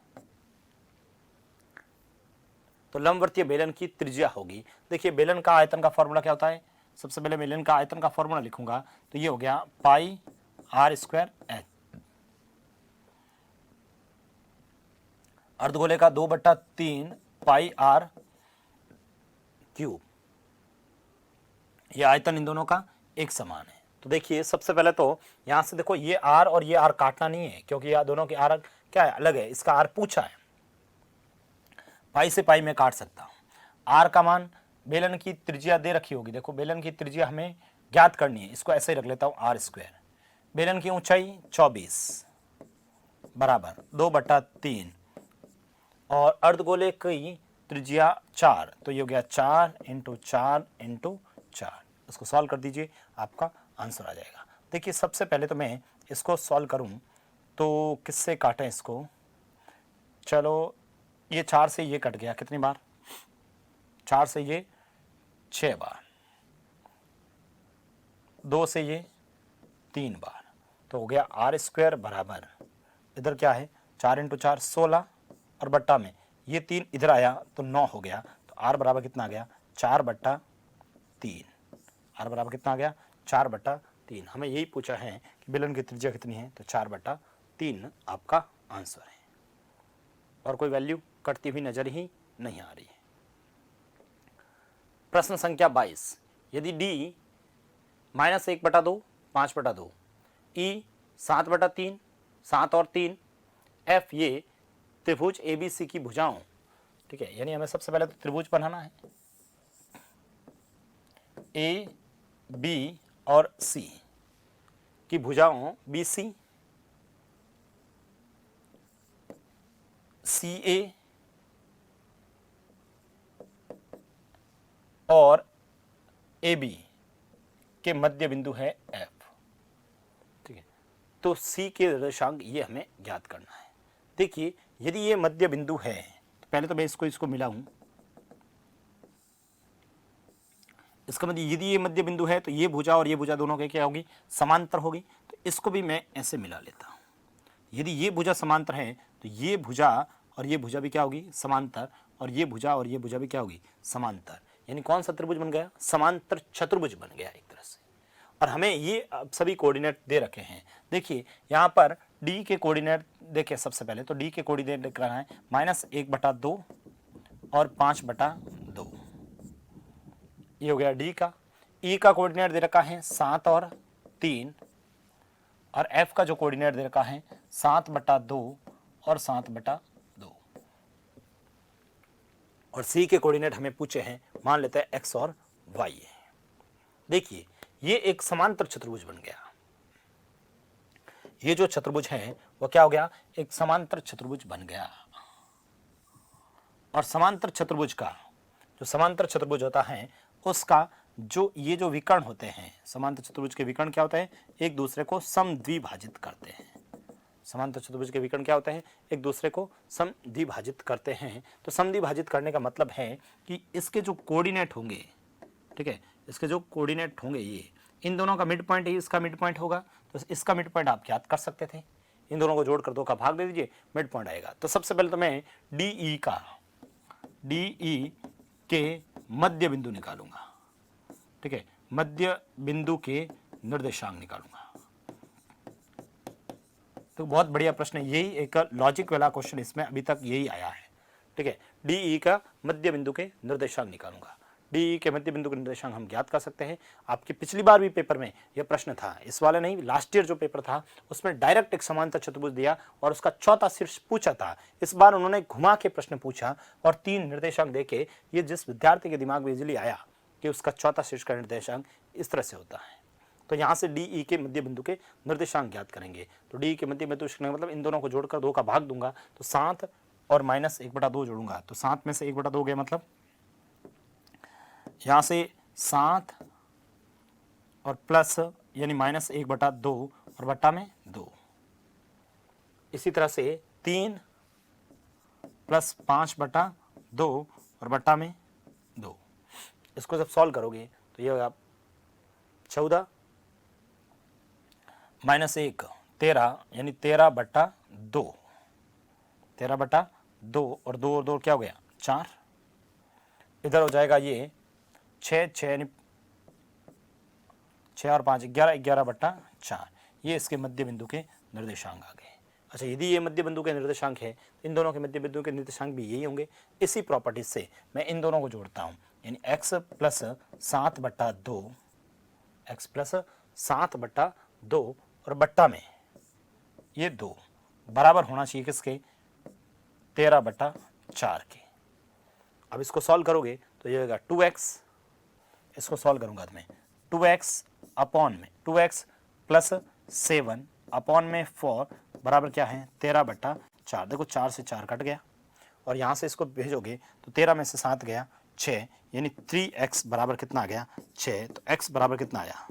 तो लंबवर्तीय बेलन की त्रिज्या होगी। देखिए बेलन का आयतन का फॉर्मूला क्या होता है? सबसे पहले बेलन का आयतन का फॉर्मूला लिखूंगा तो ये हो गया पाई आर स्क्वायर एच, अर्धगोले का 2/3 पाई आर क्यूब, ये आयतन इन दोनों का एक समान है। तो देखिए सबसे पहले तो यहां से देखो ये आर और ये आर काटना नहीं है, क्योंकि यह दोनों के आर क्या है? अलग है, इसका आर पूछा है, पाई से पाई में काट सकता हूं। आर का मान बेलन की त्रिज्या दे रखी होगी, देखो बेलन की त्रिज्या हमें ज्ञात करनी है, इसको ऐसे ही रख लेता हूं आर स्क्वायर। बेलन की ऊंचाई 24 बराबर 2/3 और अर्धगोले की त्रिज्या 4, तो ये हो गया 4 × 4 × 4। इसको सॉल्व कर दीजिए, आपका आंसर आ जाएगा। देखिए सबसे पहले तो मैं इसको सॉल्व करूं तो किससे काटें इसको? चलो ये 4 से ये कट गया, कितनी बार? 4 से ये 6 बार, 2 से ये 3 बार, तो हो गया आर स्क्वायर बराबर, इधर क्या है 4 × 4 16 और बट्टा में ये 3 इधर आया तो 9 हो गया, तो आर बराबर कितना आ गया? 4/3। आर बराबर कितना आ गया? 4/3। हमें यही पूछा है कि बेलन की त्रिज्या कितनी है, तो 4/3 आपका आंसर है। और कोई वैल्यू कटती हुई नजर ही नहीं आ रही है। प्रश्न संख्या 22, यदि d -1/2 5/2, e 7/3 7 और 3, f ये त्रिभुज ABC की भुजाओं, ठीक है, यानी हमें सबसे पहले तो त्रिभुज बनाना है, A B और C की भुजाओं BC CA और AB के मध्य बिंदु है F, ठीक है, तो C के निर्देशांक ये हमें ज्ञात करना है। देखिए यदि ये मध्य बिंदु है तो पहले तो मैं इसको मिलाऊं, इसका मतलब यदि ये मध्य बिंदु है तो ये भुजा और ये भुजा दोनों के क्या होगी? समांतर होगी, तो इसको भी मैं ऐसे मिला लेता हूं। यदि ये भुजा समांतर है तो ये भुजा और ये भुजा भी क्या होगी? समांतर, और ये भुजा और ये भुजा भी क्या होगी? समांतर, यानी कौन सा त्रिभुज बन गया? समांतर चतुर्भुज बन गया एक तरह से। और हमें ये सभी कोऑर्डिनेट दे रखे हैं। देखिए यहाँ पर डी के कोऑर्डिनेट देखिए, सबसे पहले तो डी के कोऑर्डिनेट लिख रहा है -1/2 और 5/2, ये हो गया डी का। ई का कोऑर्डिनेट दे रखा है 7 और 3, और एफ का जो कोऑर्डिनेट दे रखा है 7/2 और 7/2, और सी के कोऑर्डिनेट हमें पूछे हैं, मान लेते हैं एक्स और वाई है। देखिए ये एक समांतर चतुर्भुज बन गया, ये जो चतुर्भुज है वो क्या हो गया? एक समांतर चतुर्भुज बन गया। और समांतर चतुर्भुज का जो समांतर चतुर्भुज होता है उसका जो ये जो विकर्ण होते हैं, समांतर चतुर्भुज के विकर्ण क्या होते हैं? एक दूसरे को समद्विभाजित करते हैं। समांतर चतुर्भुज के विकर्ण क्या होते हैं? एक दूसरे को समद्विभाजित करते हैं। तो समद्विभाजित करने का मतलब है कि इसके जो कोऑर्डिनेट होंगे, ठीक है, इसके जो कोऑर्डिनेट होंगे ये, इन दोनों का मिड पॉइंट ही इसका मिड पॉइंट होगा, तो इसका मिड पॉइंट आप ज्ञात कर सकते थे। इन दोनों को जोड़कर 2 का भाग दे दीजिए, मिड पॉइंट आएगा। तो सबसे पहले तो मैं DE के मध्य बिंदु निकालूंगा, ठीक है, मध्य बिंदु के निर्देशांक निकालूंगा। तो बहुत बढ़िया प्रश्न है, यही एक लॉजिक वाला क्वेश्चन इसमें अभी तक यही आया है, ठीक है। DE का मध्य बिंदु के निर्देशांक निकालूंगा। DE के मध्य बिंदु के निर्देशांक हम ज्ञात कर सकते हैं। आपके पिछली बार भी पेपर में यह प्रश्न था, इस वाले नहीं, लास्ट ईयर जो पेपर था उसमें डायरेक्ट एक समांतर चतुर्भुज दिया और उसका चौथा शीर्ष पूछा था। इस बार उन्होंने घुमा के प्रश्न पूछा और 3 निर्देशांक देके ये जिस विद्यार्थी के दिमाग में इजीली आया कि उसका चौथा शीर्ष का निर्देशांक इस तरह से होता है। तो यहाँ से डी ई के मध्य बिंदु के निर्देशांक ज्ञात करेंगे। तो डी के मध्य बिंदु मतलब इन दोनों को जोड़कर 2 का भाग दूंगा तो 7 और माइनस 1/2 जोड़ूंगा तो 7 में से 1/2 गया, मतलब यहाँ से 7 और प्लस यानी माइनस 1/2 और बट्टा में 2। इसी तरह से 3 प्लस 5/2 और बट्टा में 2। इसको जब सॉल्व करोगे तो ये होगा 14 माइनस 1 13 यानी 13/2, 13/2 और 2 और 2 क्या हो गया 4। इधर हो जाएगा ये 6 यानी 6 और 5 11, 11/4। ये इसके मध्य बिंदु के निर्देशांक आ गए। अच्छा, यदि ये मध्य बिंदु के निर्देशांक है इन दोनों के मध्य बिंदु के निर्देशांक भी यही होंगे। इसी प्रॉपर्टीज से मैं इन दोनों को जोड़ता हूं, यानी x प्लस 7/2, x प्लस 7/2 और बट्टा में ये 2 बराबर होना चाहिए किसके 13/4 के। अब इसको सॉल्व करोगे तो ये होगा 2x, इसको सॉल्व करूंगा तो मैं 2x अपॉन में 2x प्लस 7 अपॉन में 4 बराबर क्या है 13/4। देखो 4 से 4 कट गया और यहाँ से इसको भेजोगे तो 13 में से 7 गया 6, यानी 3x बराबर कितना आ गया 6। तो x बराबर कितना आया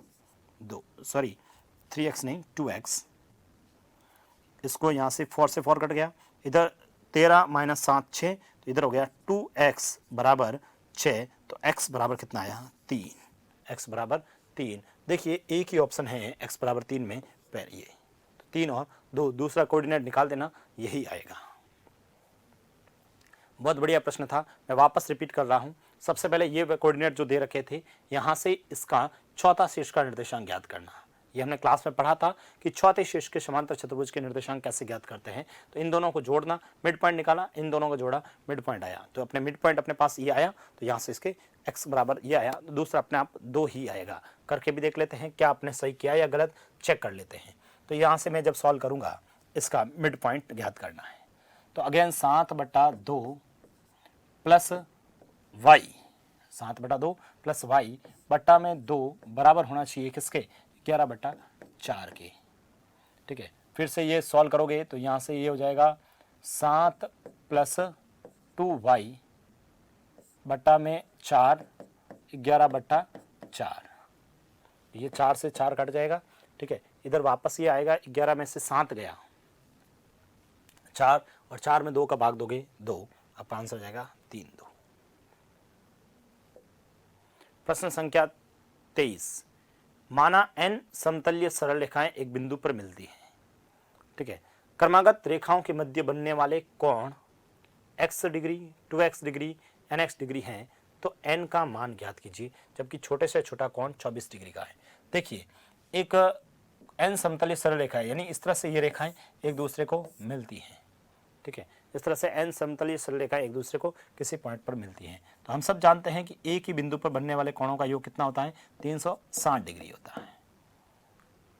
2, सॉरी 3x नहीं 2x। इसको यहाँ से 4 से 4 कट गया, इधर 13 माइनस 7 6, तो इधर हो गया 2x बराबर 6। तो x बराबर कितना आया 3, x बराबर 3। देखिए एक ही ऑप्शन है x बराबर 3 में, पहले ये तो 3 और 2, दूसरा कोऑर्डिनेट निकाल देना, यही आएगा। बहुत बढ़िया प्रश्न था। मैं वापस रिपीट कर रहा हूँ। सबसे पहले ये कोऑर्डिनेट जो दे रखे थे, यहाँ से इसका चौथा शीर्ष का निर्देशांक ज्ञात करना। ये हमने क्लास में पढ़ा था कि चौथे शीर्ष के समांतर चतुर्भुज के निर्देशांक कैसे ज्ञात करते हैं। तो इन दोनों को जोड़ना, मिड पॉइंट निकाला, इन दोनों को जोड़ा, मिड पॉइंट आया। तो अपने मिड पॉइंट अपने पास ये आया, तो यहाँ से इसके x बराबर ये आया, तो दूसरा अपने आप 2 ही आएगा। करके भी देख लेते हैं क्या आपने सही किया या गलत, चेक कर लेते हैं। तो यहाँ से मैं जब सॉल्व करूँगा इसका मिड पॉइंट ज्ञात करना है। तो again 7/2 plus y, 7/2 plus y बट्टा में 2 बराबर होना चाहिए किसके 11/4 के। ठीक है, फिर से ये सॉल्व करोगे तो यहाँ से ये हो जाएगा 7 प्लस 2y बट्टा में 4, 11/4। ये 4 से 4 कट जाएगा। ठीक है, इधर वापस ये आएगा, 11 में से 7 गया 4 और 4 में 2 का भाग दोगे 2, आपका आंसर हो जाएगा 3 2। प्रश्न संख्या 23, माना n समतलीय सरल रेखाएं एक बिंदु पर मिलती हैं। ठीक है, क्रमागत रेखाओं के मध्य बनने वाले कोण x degree, 2x degree, nx degree हैं, तो n का मान ज्ञात कीजिए, जबकि छोटे से छोटा कोण 24 डिग्री का है। देखिए एक n समतलीय सरल रेखा है, यानी इस तरह से ये रेखाएं एक दूसरे को मिलती हैं। ठीक है, इस तरह से n समतलीय सरल रेखाएं एक दूसरे को किसी पॉइंट पर मिलती हैं। तो हम सब जानते हैं कि एक ही बिंदु पर बनने वाले कोणों का योग कितना होता है 360 डिग्री होता है।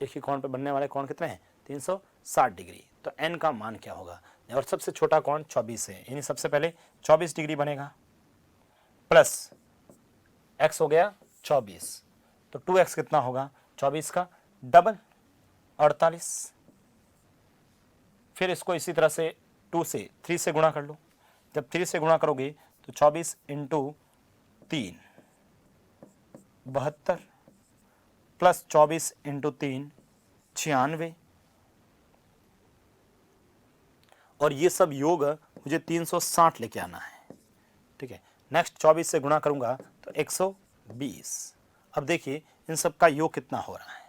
एक ही कोण पर बनने वाले कोण कितने हैं 360 डिग्री। तो n का मान क्या होगा, और सबसे छोटा कोण 24 है, यानी सबसे पहले 24 डिग्री बनेगा, प्लस x हो गया 24, तो 2x कितना होगा 24 का डबल 48। फिर इसको इसी तरह से 2 से 3 से गुणा कर लो। जब 3 से गुणा करोगे तो 24 इंटू 3 72 प्लस 24 इंटू 3 96, और ये सब योग मुझे 360 लेके आना है। ठीक है, नेक्स्ट 24 से गुणा करूंगा तो 120। अब देखिए इन सब का योग कितना हो रहा है।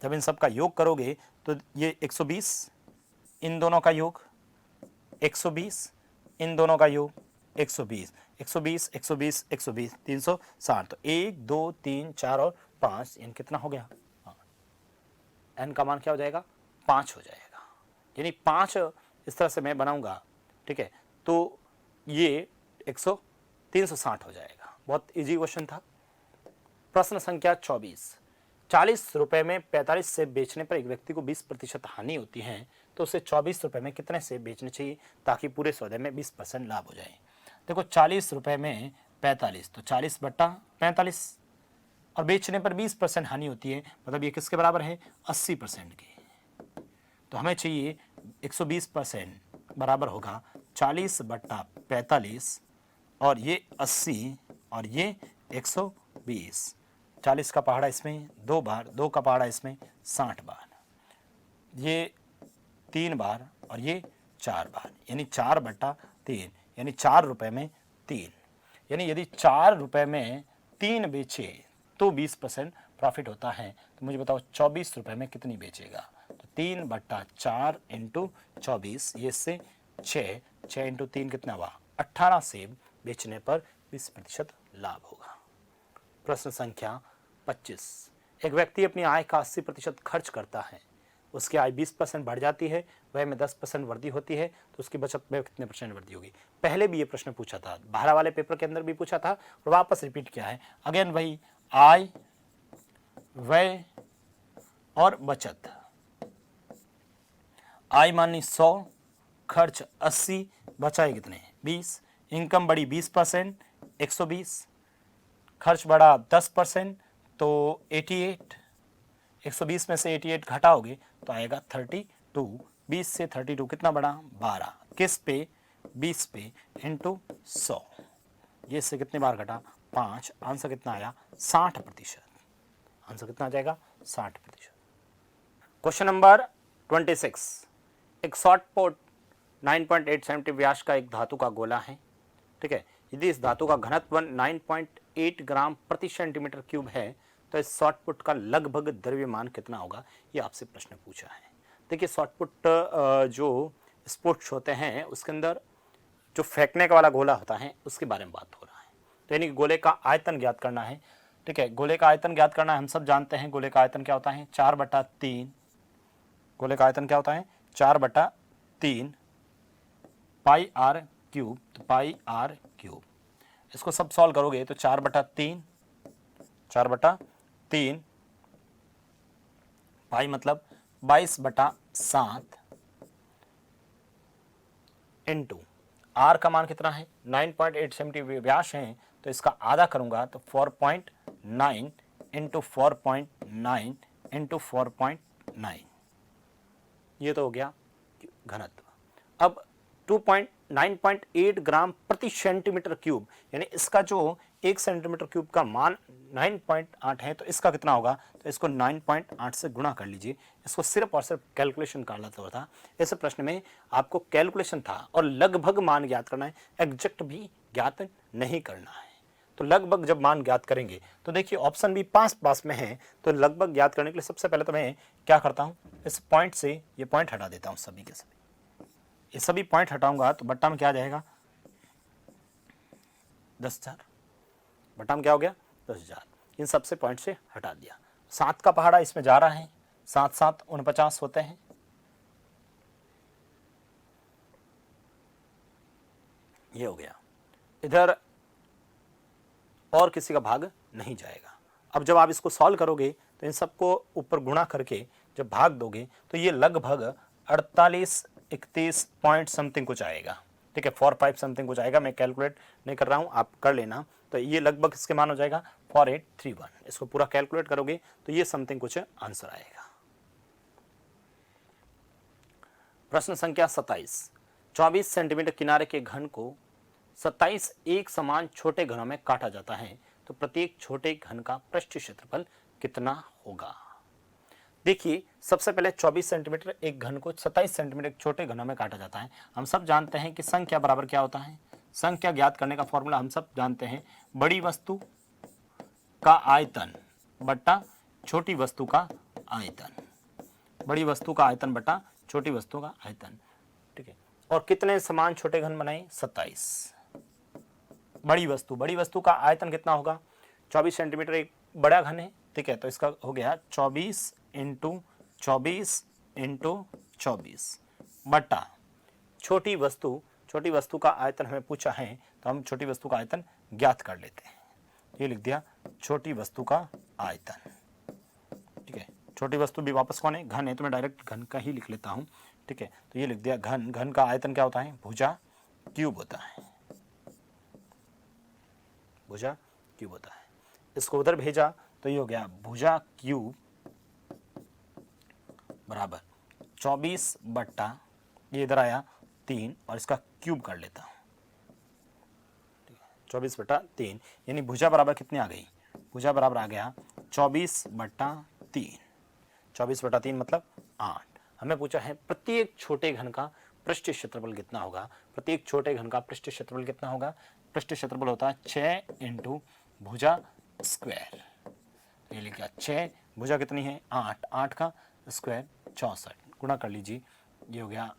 जब इन सब का योग करोगे तो ये 120, इन दोनों का योग 120, इन दोनों का योग 120, 120 120 120 360। तो 1 2 3 4 और 5, इन कितना हो गया, n का मान क्या हो जाएगा 5 हो जाएगा, यानी 5 इस तरह से मैं बनाऊंगा। ठीक है, तो ये 360 हो जाएगा। बहुत इजी क्वेश्चन था। प्रश्न संख्या 24, 40 रुपए में 45 सेब बेचने पर एक व्यक्ति को 20% हानि होती है, तो उसे 24 रुपए में कितने सेब बेचने चाहिए ताकि पूरे सौदे में 20% लाभ हो जाए। देखो 40 रुपए में 45, तो 40/45, और बेचने पर 20% हानि होती है, मतलब ये किसके बराबर है? 80% के। तो हमें चाहिए 120% बराबर होगा 40/45, और ये 80 और ये 120। 40 का पहाड़ा इसमें 2 बार, 2 का पहाड़ा इसमें 60 बार, ये 3 बार और ये 4 बार, यानी 4/3, यानी 4 रुपये में 3। यानी यदि 4 रुपये में 3 बेचे तो 20% प्रॉफिट होता है। तो मुझे बताओ 24 रुपये में कितनी बेचेगा? तो 3/4 इंटू 24, ये से 6 इंटू 3 कितना हुआ? 18 सेब बेचने पर 20% लाभ होगा। प्रश्न संख्या 25। एक व्यक्ति अपनी आय का 80% खर्च करता है, उसकी आय 20% बढ़ जाती है, वह में 10% वृद्धि होती है, तो उसकी बचत में कितने % वृद्धि होगी? पहले भी ये प्रश्न पूछा था, 12 वाले पेपर के अंदर भी पूछा था, और वापस रिपीट किया है। अगेन वही आय, व्यय और बचत। आय मानी 100, खर्च 80, बचाए कितने? 20। इनकम बढ़ी 20%, 120, खर्च बढ़ा 10% तो 88, 120 में से 88 घटाओगे तो आएगा 32। 20 से 32 कितना बढ़ा? 12। किस पे? 20 पे इंटू 100, ये से कितने बार घटा? 5। आंसर कितना आया? 60%। आंसर कितना आ जाएगा? 60%। Question number 26। एक शॉर्ट पोट 9.8 सेंटीमीटर व्यास का एक धातु का गोला है, ठीक है। यदि इस धातु का घनत्व 9.8 ग्राम प्रति सेंटीमीटर क्यूब है, तो इस शॉर्ट पुट का लगभग द्रव्यमान कितना होगा? ये आपसे प्रश्न पूछा है। देखिए शॉर्ट पुट जो स्पोर्ट्स होते हैं उसके अंदर जो फेंकने का वाला गोला होता है उसके बारे में बात हो रहा है। तो यानी गोले का आयतन ज्ञात करना है, ठीक है। गोले का आयतन ज्ञात करना है, हम सब जानते हैं गोले का आयतन क्या होता है? 4/3। गोले का आयतन क्या होता है? 4/3 पाई आर क्यूब। तो पाई आर क्यूब, इसको सब सॉल्व करोगे तो 4/3 पाई मतलब 22/7 इंटू आर का मान कितना है? 9.8 सेंटीमीटर व्यास है, तो इसका आधा करूंगा तो 4.9 इंटू 4.9 इंटू 4.9, ये तो हो गया घनत्व। अब 9.8 ग्राम प्रति सेंटीमीटर क्यूब, यानी इसका जो 1 सेंटीमीटर क्यूब का मान 9.8 है, तो इसका कितना होगा? तो इसको 9.8 से गुणा कर लीजिए। इसको सिर्फ और सिर्फ कैलकुलेशन करना था। इस प्रश्न में आपको कैलकुलेशन था और लगभग मान ज्ञात करना है, एग्जैक्ट भी ज्ञात नहीं करना है। तो लगभग जब मान ज्ञात करेंगे तो देखिए ऑप्शन भी पास में है, तो लगभग ज्ञात करने के लिए सबसे पहले तो मैं क्या करता हूँ, इस पॉइंट से ये पॉइंट हटा देता हूँ, सभी के सभी ये सभी पॉइंट हटाऊंगा तो बट्टा में क्या आ जाएगा? 10,000। बट्टा में क्या हो गया? 10,000। इन सबसे पॉइंट से हटा दिया। 7 का पहाड़ा इसमें जा रहा है, 7 7 49 होते हैं, ये हो गया। इधर और किसी का भाग नहीं जाएगा। अब जब आप इसको सॉल्व करोगे तो इन सबको ऊपर गुणा करके जब भाग दोगे तो ये लगभग 48 31 पॉइंट समथिंग कुछ आएगा, ठीक है। 45 समथिंग कुछ आएगा, मैं कैलकुलेट नहीं कर रहा हूँ, आप कर लेना। तो ये लगभग इसके मान हो जाएगा 4831। इसको पूरा कैलकुलेट करोगे तो ये समथिंग कुछ आंसर आएगा। प्रश्न संख्या 27। 24 सेंटीमीटर किनारे के घन को 27 एक समान छोटे घनों में काटा जाता है, तो प्रत्येक छोटे घन का पृष्ठ क्षेत्रफल कितना होगा? देखिए सबसे पहले 24 सेंटीमीटर एक घन को 27 सेंटीमीटर छोटे घनों में काटा जाता है। हम सब जानते हैं कि संख्या बराबर क्या होता है? संख्या ज्ञात करने का फॉर्मूला हम सब जानते हैं, बड़ी वस्तु का आयतन बटा छोटी वस्तु का आयतन। बड़ी वस्तु का आयतन बटा छोटी वस्तु का आयतन, ठीक है। और कितने समान छोटे घन बनाए? 27। बड़ी वस्तु का आयतन कितना होगा? 24 सेंटीमीटर एक बड़ा घन है, ठीक है। तो इसका हो गया 24 इंटू 24 इंटू 24 बटा छोटी वस्तु का आयतन हमें पूछा है, तो हम छोटी वस्तु का आयतन ज्ञात कर लेते हैं। ये लिख दिया छोटी वस्तु का आयतन, ठीक है। छोटी वस्तु भी वापस कौन है? घन है, तो मैं डायरेक्ट घन का ही लिख लेता हूँ, ठीक है। तो ये लिख दिया घन का आयतन क्या होता है? भुजा क्यूब होता है। भुजा क्यूब होता है। इसको उधर भेजा तो ये हो गया भुजा क्यूब बराबर 24 बट्टा ये इधर आया 3 और इसका क्यूब कर लेता हूँ 24 बट्टा 3 यानी भुजा बराबर कितनी आ गई, भुजा बराबर आ गया 24 बट्टा 3। 24 बट्टा 3 मतलब 8। हमें पूछा है प्रत्येक छोटे घन का पृष्ठ क्षेत्रफल कितना होगा। प्रत्येक छोटे घन का पृष्ठ क्षेत्रफल कितना होगा, पृष्ठ क्षेत्रफल होता है 6 इंटू भुजा स्क्वायर। ये लिखा 6, भुजा कितनी है 8, 8 का स्क्वायर 64 गुणा कर लीजिए, ये हो गया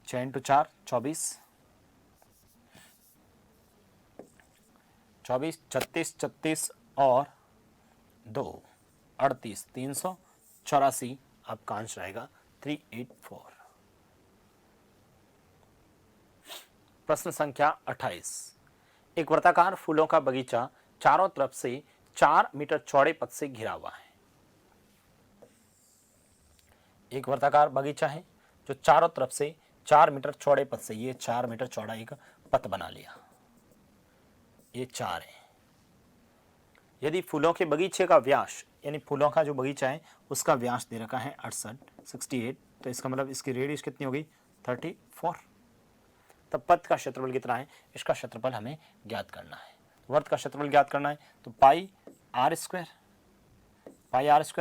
6 इंटू 4 24, 24 36 36 और 2 38 384 आपका आंसर आएगा 384। प्रश्न संख्या 28। एक वर्ताकार फूलों का बगीचा चारों तरफ से 4 मीटर चौड़े पथ से घिरा हुआ है। एक वर्ताकार बगीचा है जो चारों तरफ से 4 मीटर चौड़े पथ से, ये 4 मीटर चौड़ा एक पथ बना लिया, ये 4 है। यदि फूलों के बगीचे का व्यास यानी फूलों का जो बगीचा है उसका व्यास दे रखा है 68 तो इसका मतलब इसकी रेडियस कितनी होगी 34। तब पथ का क्षेत्रफल कितना है, इसका क्षेत्रफल हमें ज्ञात करना है। वर्त का क्षेत्रफल ज्ञात करना है तो पाई आर स्क्वायर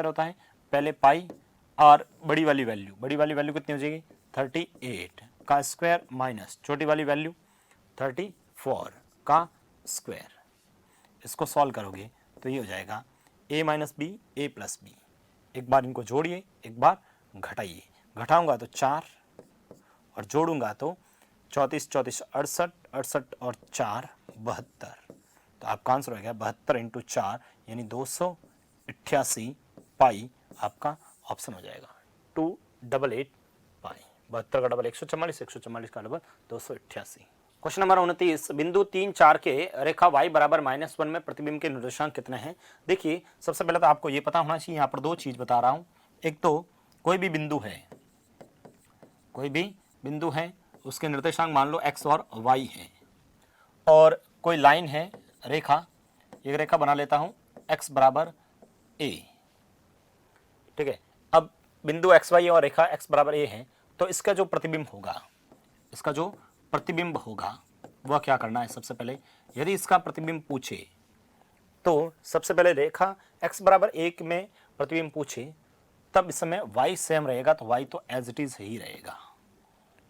होता है। पहले पाई और बड़ी वाली वैल्यू कितनी हो जाएगी 38 का स्क्वायर माइनस छोटी वाली वैल्यू 34 का स्क्वायर। इसको सॉल्व करोगे तो ये हो जाएगा a minus B A plus B. एक बार इनको जोड़िए, एक बार घटाइए। घटाऊंगा तो 4 और जोड़ूंगा तो 34 34 68 68 और 4 72। तो आपका आंसर हो गया 72 इंटू 4 यानी 288 पाई आपका ऑप्शन हो जाएगा 288 पाई। 72 का डबल 144, 144 का डबल 288। Question number 29। बिंदु 3 4 के रेखा y बराबर -1 में प्रतिबिंब के निर्देशांक कितने हैं। देखिए सबसे पहले तो आपको ये पता होना चाहिए, यहाँ पर दो चीज बता रहा हूँ। एक तो कोई भी बिंदु है उसके निर्देशांक मान लो x और y है, और कोई लाइन है रेखा, एक रेखा बना लेता हूँ x बराबर a, ठीक है। अब बिंदु xy और रेखा x बराबर a है तो इसका जो प्रतिबिंब होगा वह क्या करना है। सबसे पहले यदि इसका प्रतिबिंब पूछे तो सबसे पहले रेखा x बराबर 1 में प्रतिबिंब पूछे तब इस समय y सेम रहेगा तो y तो एज इट इज ही रहेगा।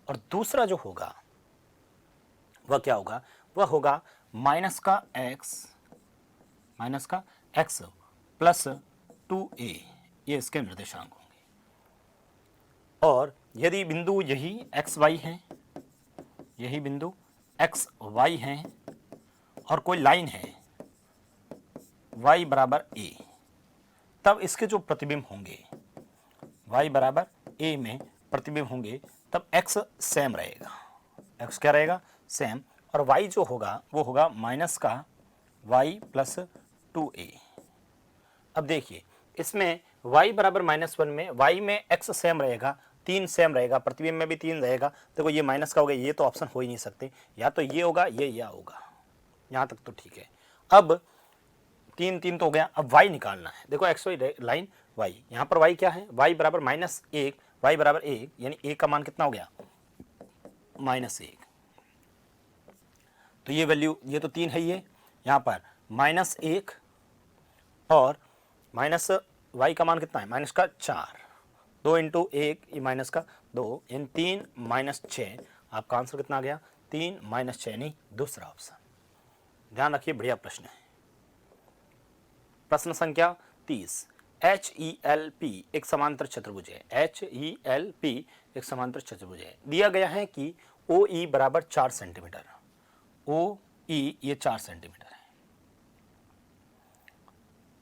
और दूसरा जो होगा वह क्या होगा, वह होगा माइनस का x प्लस 2a, ये इसके निर्देशांक होंगे। और यदि बिंदु यही xy है, यही बिंदु xy है और कोई लाइन है y बराबर a, तब इसके जो प्रतिबिंब होंगे y बराबर a में प्रतिबिंब होंगे तब x सेम रहेगा। x क्या रहेगा सेम, और y जो होगा वो होगा माइनस का y प्लस 2a। अब देखिए इसमें y बराबर -1 में y में x सेम रहेगा, 3 सेम रहेगा, प्रतिबिंब में भी 3 रहेगा। देखो ये माइनस का हो गया, ये तो ऑप्शन हो ही नहीं सकते, या तो ये होगा या होगा। यहाँ तक तो ठीक है। अब 3 3 तो हो गया, अब y निकालना है। देखो एक्स वाई लाइन y, यहाँ पर y क्या है, y बराबर -1, y बराबर 1 यानी a का मान कितना हो गया -1। तो ये वैल्यू, ये तो 3 है, ये यहाँ पर -1 और माइनस y का मान कितना है माइनस का 4, 2 इंटू 1 ये माइनस का 2 यानी 3 माइनस 6। आपका आंसर कितना आ गया 3 माइनस 6 यानी दूसरा ऑप्शन। ध्यान रखिए, बढ़िया प्रश्न है। प्रश्न संख्या 30। HELP एक समांतर चतुर्भुज है। HELP एक समांतर चतुर्भुज है। दिया गया है कि OE बराबर 4 सेंटीमीटर, OE ये 4 सेंटीमीटर है,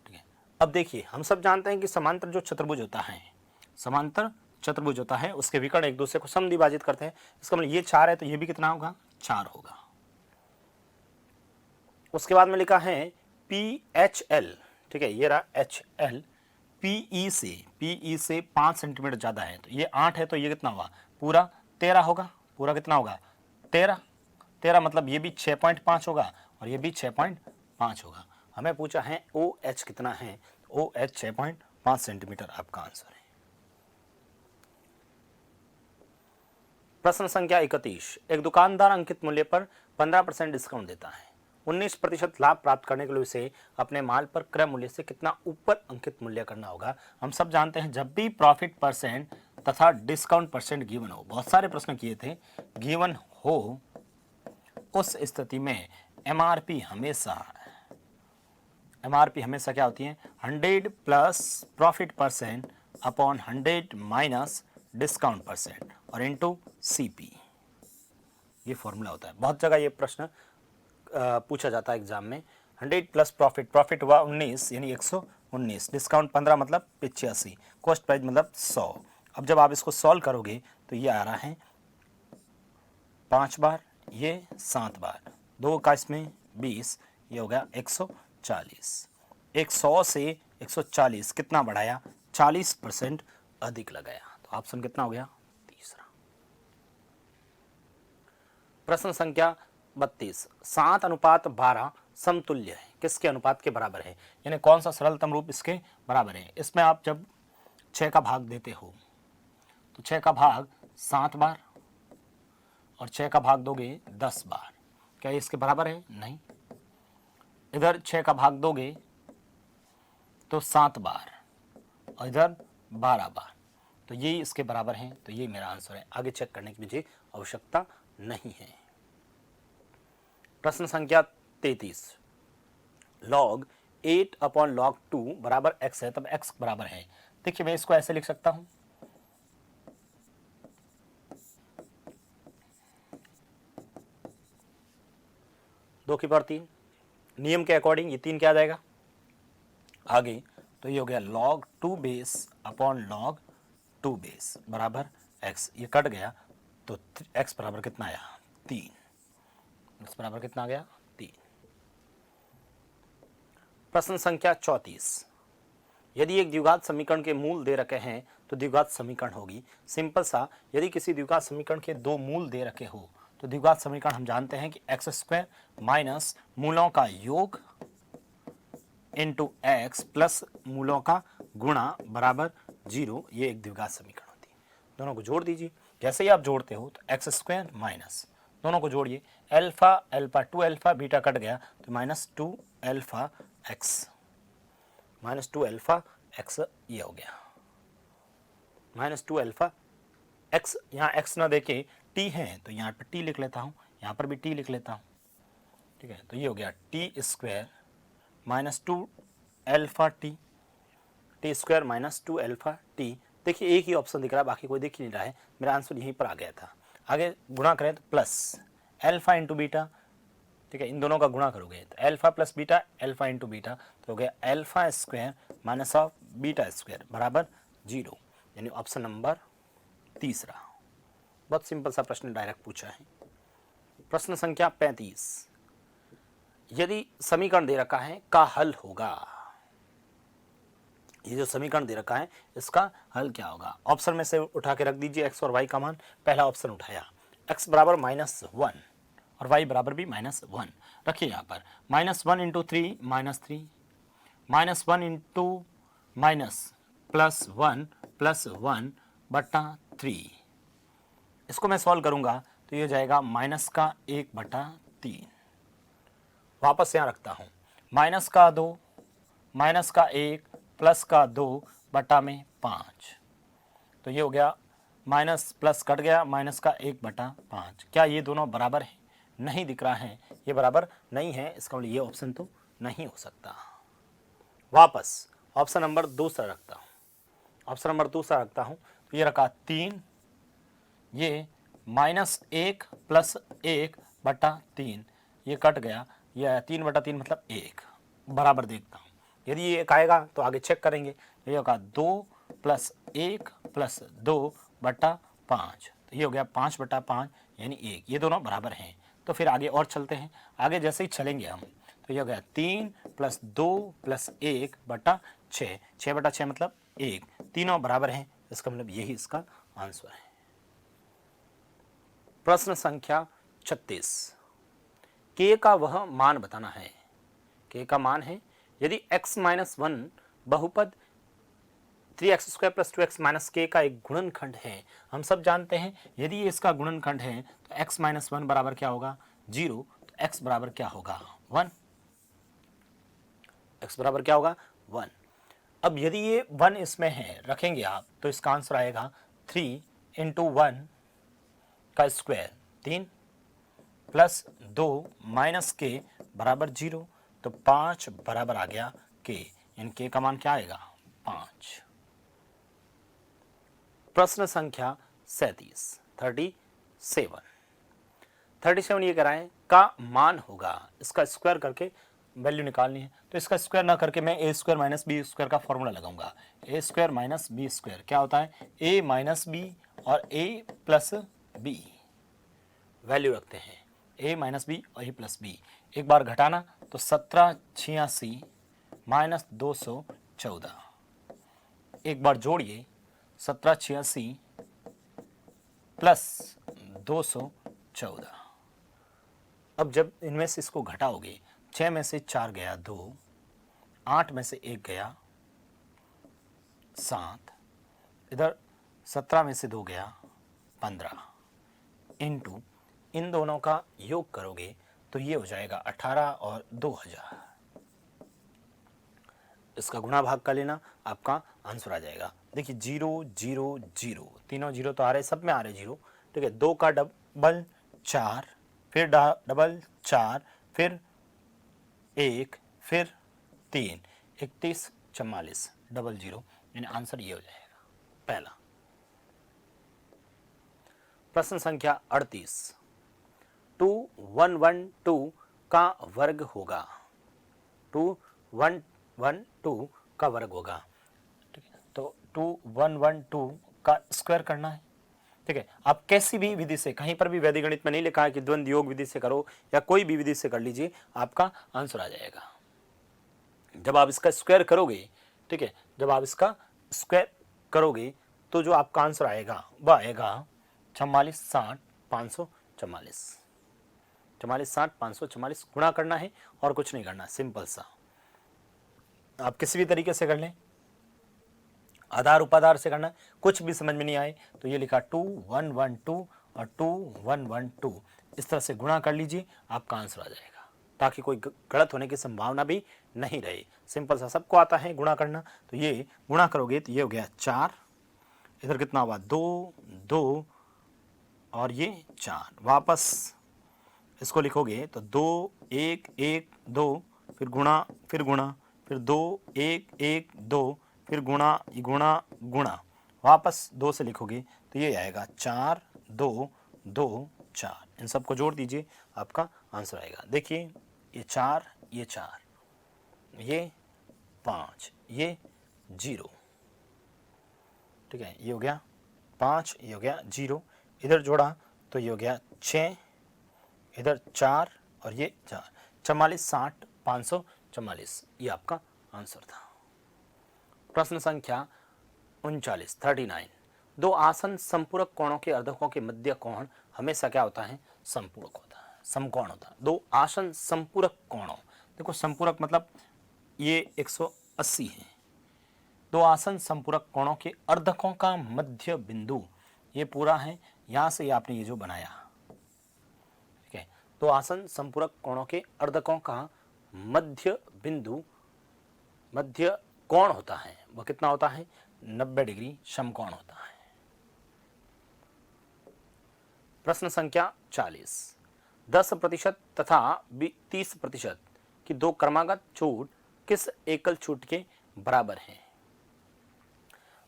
ठीक है। अब देखिए हम सब जानते हैं कि समांतर जो चतुर्भुज होता है, समांतर चतुर्भुज होता है उसके विकर्ण एक दूसरे को समद्विभाजित करते हैं। इसका मतलब ये 4 है तो ये भी कितना होगा 4 होगा। उसके बाद में लिखा है PHL, ठीक है, ये रहा HL, PE से 5 सेंटीमीटर ज्यादा है, तो ये 8 है तो ये कितना होगा पूरा 13 होगा। पूरा कितना होगा 13 मतलब ये भी 6.5 होगा और ये भी 6.5 होगा। हमें पूछा है OH कितना है, OH 6.5 सेंटीमीटर आपका आंसर है। प्रश्न संख्या 31, एक दुकानदार अंकित मूल्य पर 15% डिस्काउंट देता है। 19% लाभ प्राप्त करने के लिए उसे अपने माल पर क्रय मूल्य से कितना ऊपर अंकित मूल्य करना होगा। हम सब जानते हैं जब भी प्रॉफिट परसेंट तथा डिस्काउंट परसेंट गिवन हो, बहुत सारे प्रश्न किए थे, गिवन हो उस स्थिति में एमआरपी हमेशा क्या होती है, 100 plus profit percent upon 100 minus discount percent और इनटू सीपी। ये फॉर्मूला होता है, बहुत जगह ये प्रश्न पूछा जाता है एग्जाम में। 100 प्लस प्रॉफिट हुआ 19 यानी 119, डिस्काउंट 15 मतलब 85, कॉस्ट प्राइस मतलब 100। अब जब आप इसको सॉल्व करोगे तो ये आ रहा है 5 बार, ये 7 बार, 2 का इसमें 20, ये हो गया 140। 100 से 140 कितना बढ़ाया, 40% अधिक लगाया। तो ऑप्शन कितना हो गया, तीसरा। प्रश्न संख्या 32, 7:12 समतुल्य है, किसके अनुपात के बराबर है, यानी कौन सा सरलतम रूप इसके बराबर है। इसमें आप जब 6 का भाग देते हो तो 6 का भाग 7 बार और 6 का भाग दोगे 10 बार, क्या ये इसके बराबर है, नहीं। इधर 6 का भाग दोगे तो 7 बार और इधर 12 बार, तो ये इसके बराबर हैं, तो ये मेरा आंसर है। आगे चेक करने की मुझे आवश्यकता नहीं है। प्रश्न संख्या 33, log 8 अपॉन log 2 बराबर x है, तब x बराबर है। देखिए मैं इसको ऐसे लिख सकता हूं, दो की पावर 3, नियम के अकॉर्डिंग ये 3 क्या आ जाएगा आगे, तो ये हो गया log 2 base upon log 2 base बराबर x, ये कट गया तो x बराबर कितना आया, 3। x बराबर कितना आ गया, 3। प्रश्न संख्या 34, यदि एक द्विघात समीकरण के मूल दे रखे हैं तो द्विघात समीकरण होगी। सिंपल सा, यदि किसी द्विघात समीकरण के 2 मूल दे रखे हो तो द्विघात समीकरण हम जानते हैं कि x² माइनस मूलों का योग इंटू x प्लस मूलों का गुणा बराबर 0, ये एक द्विघात समीकरण होती है। दोनों को जोड़ दीजिए, जैसे ही आप जोड़ते हो तो x² माइनस, दोनों को जोड़िए, अल्फा 2 अल्फा बीटा कट गया तो -2 अल्फा x, -2 अल्फा x, ये हो गया -2 अल्फा x। यहाँ x ना देके t है तो यहाँ पर t लिख लेता हूँ, यहाँ पर भी t लिख लेता हूँ, ठीक है। तो ये हो गया t² -2 alpha t² -2 alpha t। देखिए एक ही ऑप्शन दिख रहा है, बाकी कोई दिख नहीं रहा है, मेरा आंसर यहीं पर आ गया था। आगे गुणा करें तो प्लस अल्फा इंटू बीटा, ठीक है, इन दोनों का गुणा करोगे तो alpha plus beta, alpha into beta, तो हो गया alpha square minus of beta square बराबर 0, यानी ऑप्शन नंबर तीसरा। बहुत सिंपल सा प्रश्न डायरेक्ट पूछा है। प्रश्न संख्या 35, यदि समीकरण दे रखा है का हल होगा, ये जो समीकरण दे रखा है इसका हल क्या होगा। ऑप्शन में से उठा के रख दीजिए x और y का मान। पहला ऑप्शन उठाया, x बराबर -1 और y बराबर भी -1, रखिए यहाँ पर -1 इंटू 3 -3, -1 इंटू +1 +1 बटा 3, इसको मैं सॉल्व करूंगा तो ये जाएगा -1/3। वापस यहाँ रखता हूँ, -2 -1 +2 बटा में 5, तो ये हो गया माइनस प्लस कट गया, -1/5। क्या ये दोनों बराबर हैं, नहीं दिख रहा है, ये बराबर नहीं है, इसका मतलब ये ऑप्शन तो नहीं हो सकता। वापस ऑप्शन नंबर दूसरा रखता हूँ, ऑप्शन नंबर दूसरा रखता हूँ, तो ये रखा 3, ये -1 + 1/3, ये कट गया, ये 3/3 मतलब 1 बराबर देखता हूँ। यदि ये 1 आएगा तो आगे चेक करेंगे, ये होगा 2 + 1 + 2/5, तो ये हो गया 5/5 यानी 1, ये दोनों बराबर हैं। तो फिर आगे और चलते हैं, आगे जैसे ही चलेंगे हम तो ये हो गया 3 + 2 + 1/6, 6/6 मतलब 1, तीनों बराबर हैं, इसका मतलब यही इसका आंसर है। प्रश्न संख्या 36, k का वह मान बताना है। k का मान है यदि x माइनस 1 बहुपद 3x² + 2x माइनस k का एक गुणनखंड है। हम सब जानते हैं यदि ये इसका गुणनखंड है तो x माइनस 1 बराबर क्या होगा 0, तो x बराबर क्या होगा 1। x बराबर क्या होगा 1। अब यदि ये 1 इसमें है रखेंगे आप तो इसका आंसर आएगा 3 × 1 का स्क्वायर 3 प्लस 2 माइनस k बराबर 0, तो 5 बराबर आ गया k। इन k का मान क्या आएगा 5। प्रश्न संख्या 37 ये कह रहा है का मान होगा, इसका स्क्वायर करके वैल्यू निकालनी है। तो इसका स्क्वायर ना करके मैं a² माइनस बी स्क्वायर का फॉर्मूला लगाऊंगा। a² माइनस बी स्क्वायर क्या होता है a माइनस बी और a प्लस बी वैल्यू रखते हैं a माइनस बी और a प्लस बी। एक बार घटाना तो 1786 माइनस 214। एक बार जोड़िए 1786 प्लस 214। अब जब इनमें से इसको घटाओगे 6 में से 4 गया 2, 8 में से 1 गया 7, इधर 17 में से 2 गया 15, इंटू इन दोनों का योग करोगे तो ये हो जाएगा 18 और 2000। इसका गुणा भाग का लेना आपका आंसर आ जाएगा। देखिए 0 0 0 तीनों जीरो तो आ रहे, सब में आ रहे जीरो। ठीक है, 2 का डबल 4, फिर डबल 4, फिर 1, फिर 3, 31 44 डबल 0, यानी आंसर ये हो जाएगा पहला। प्रश्न संख्या 38 2112 का वर्ग होगा। 2112 का वर्ग होगा। ठीक है, तो 2112 का स्क्वायर करना है। ठीक है, आप कैसी भी विधि से, कहीं पर भी वैदिक गणित में नहीं लिखा है कि द्वंद्व योग विधि से करो या कोई भी विधि से कर लीजिए, आपका आंसर आ जाएगा। जब आप इसका स्क्वायर करोगे, ठीक है, जब आप इसका स्क्वायर करोगे तो जो आपका आंसर आएगा वह आएगा 44 60 544। 44 60 544 गुणा करना है और कुछ नहीं करना, सिंपल सा। आप किसी भी तरीके से कर लें, आधार उपाधार से करना है, कुछ भी समझ में नहीं आए तो ये लिखा 2112 और 2112 इस तरह से गुणा कर लीजिए, आपका आंसर आ जाएगा, ताकि कोई गलत होने की संभावना भी नहीं रहे। सिंपल सा, सबको आता है गुणा करना। तो ये गुणा करोगे तो ये हो गया 4, इधर कितना हुआ 2 2 और ये 4, वापस इसको लिखोगे तो 2 1 1 2, फिर गुणा फिर 2 1 1 2, फिर गुणा गुणा गुणा, वापस 2 से लिखोगे तो ये आएगा 4 2 2 4। इन सबको जोड़ दीजिए, आपका आंसर आएगा। देखिए ये 4 ये 4 ये 5 ये 0। ठीक है, ये हो गया 5, ये हो गया 0, इधर जोड़ा तो ये हो गया 6, इधर 4 और ये 4, 44 60 544, ये आपका आंसर था। प्रश्न संख्या 39 दो आसन संपूरक कोणों के अर्धकों के मध्य कोण हमेशा क्या होता है संपूरक होता है, समकोण होता है। दो आसन संपूरक कोणों, देखो संपूरक मतलब ये 180 है। दो आसन संपूरक कोणों के अर्धकों का मध्य बिंदु ये पूरा है, यहां से आपने ये जो बनाया, ठीक है। दो आसन संपूरक कोणों के अर्धकों का मध्य बिंदु, मध्य कोण होता है, वह कितना होता है 90 डिग्री समकोण होता है। प्रश्न संख्या 40 10% तथा 30% की दो क्रमागत छूट किस एकल छूट के बराबर है।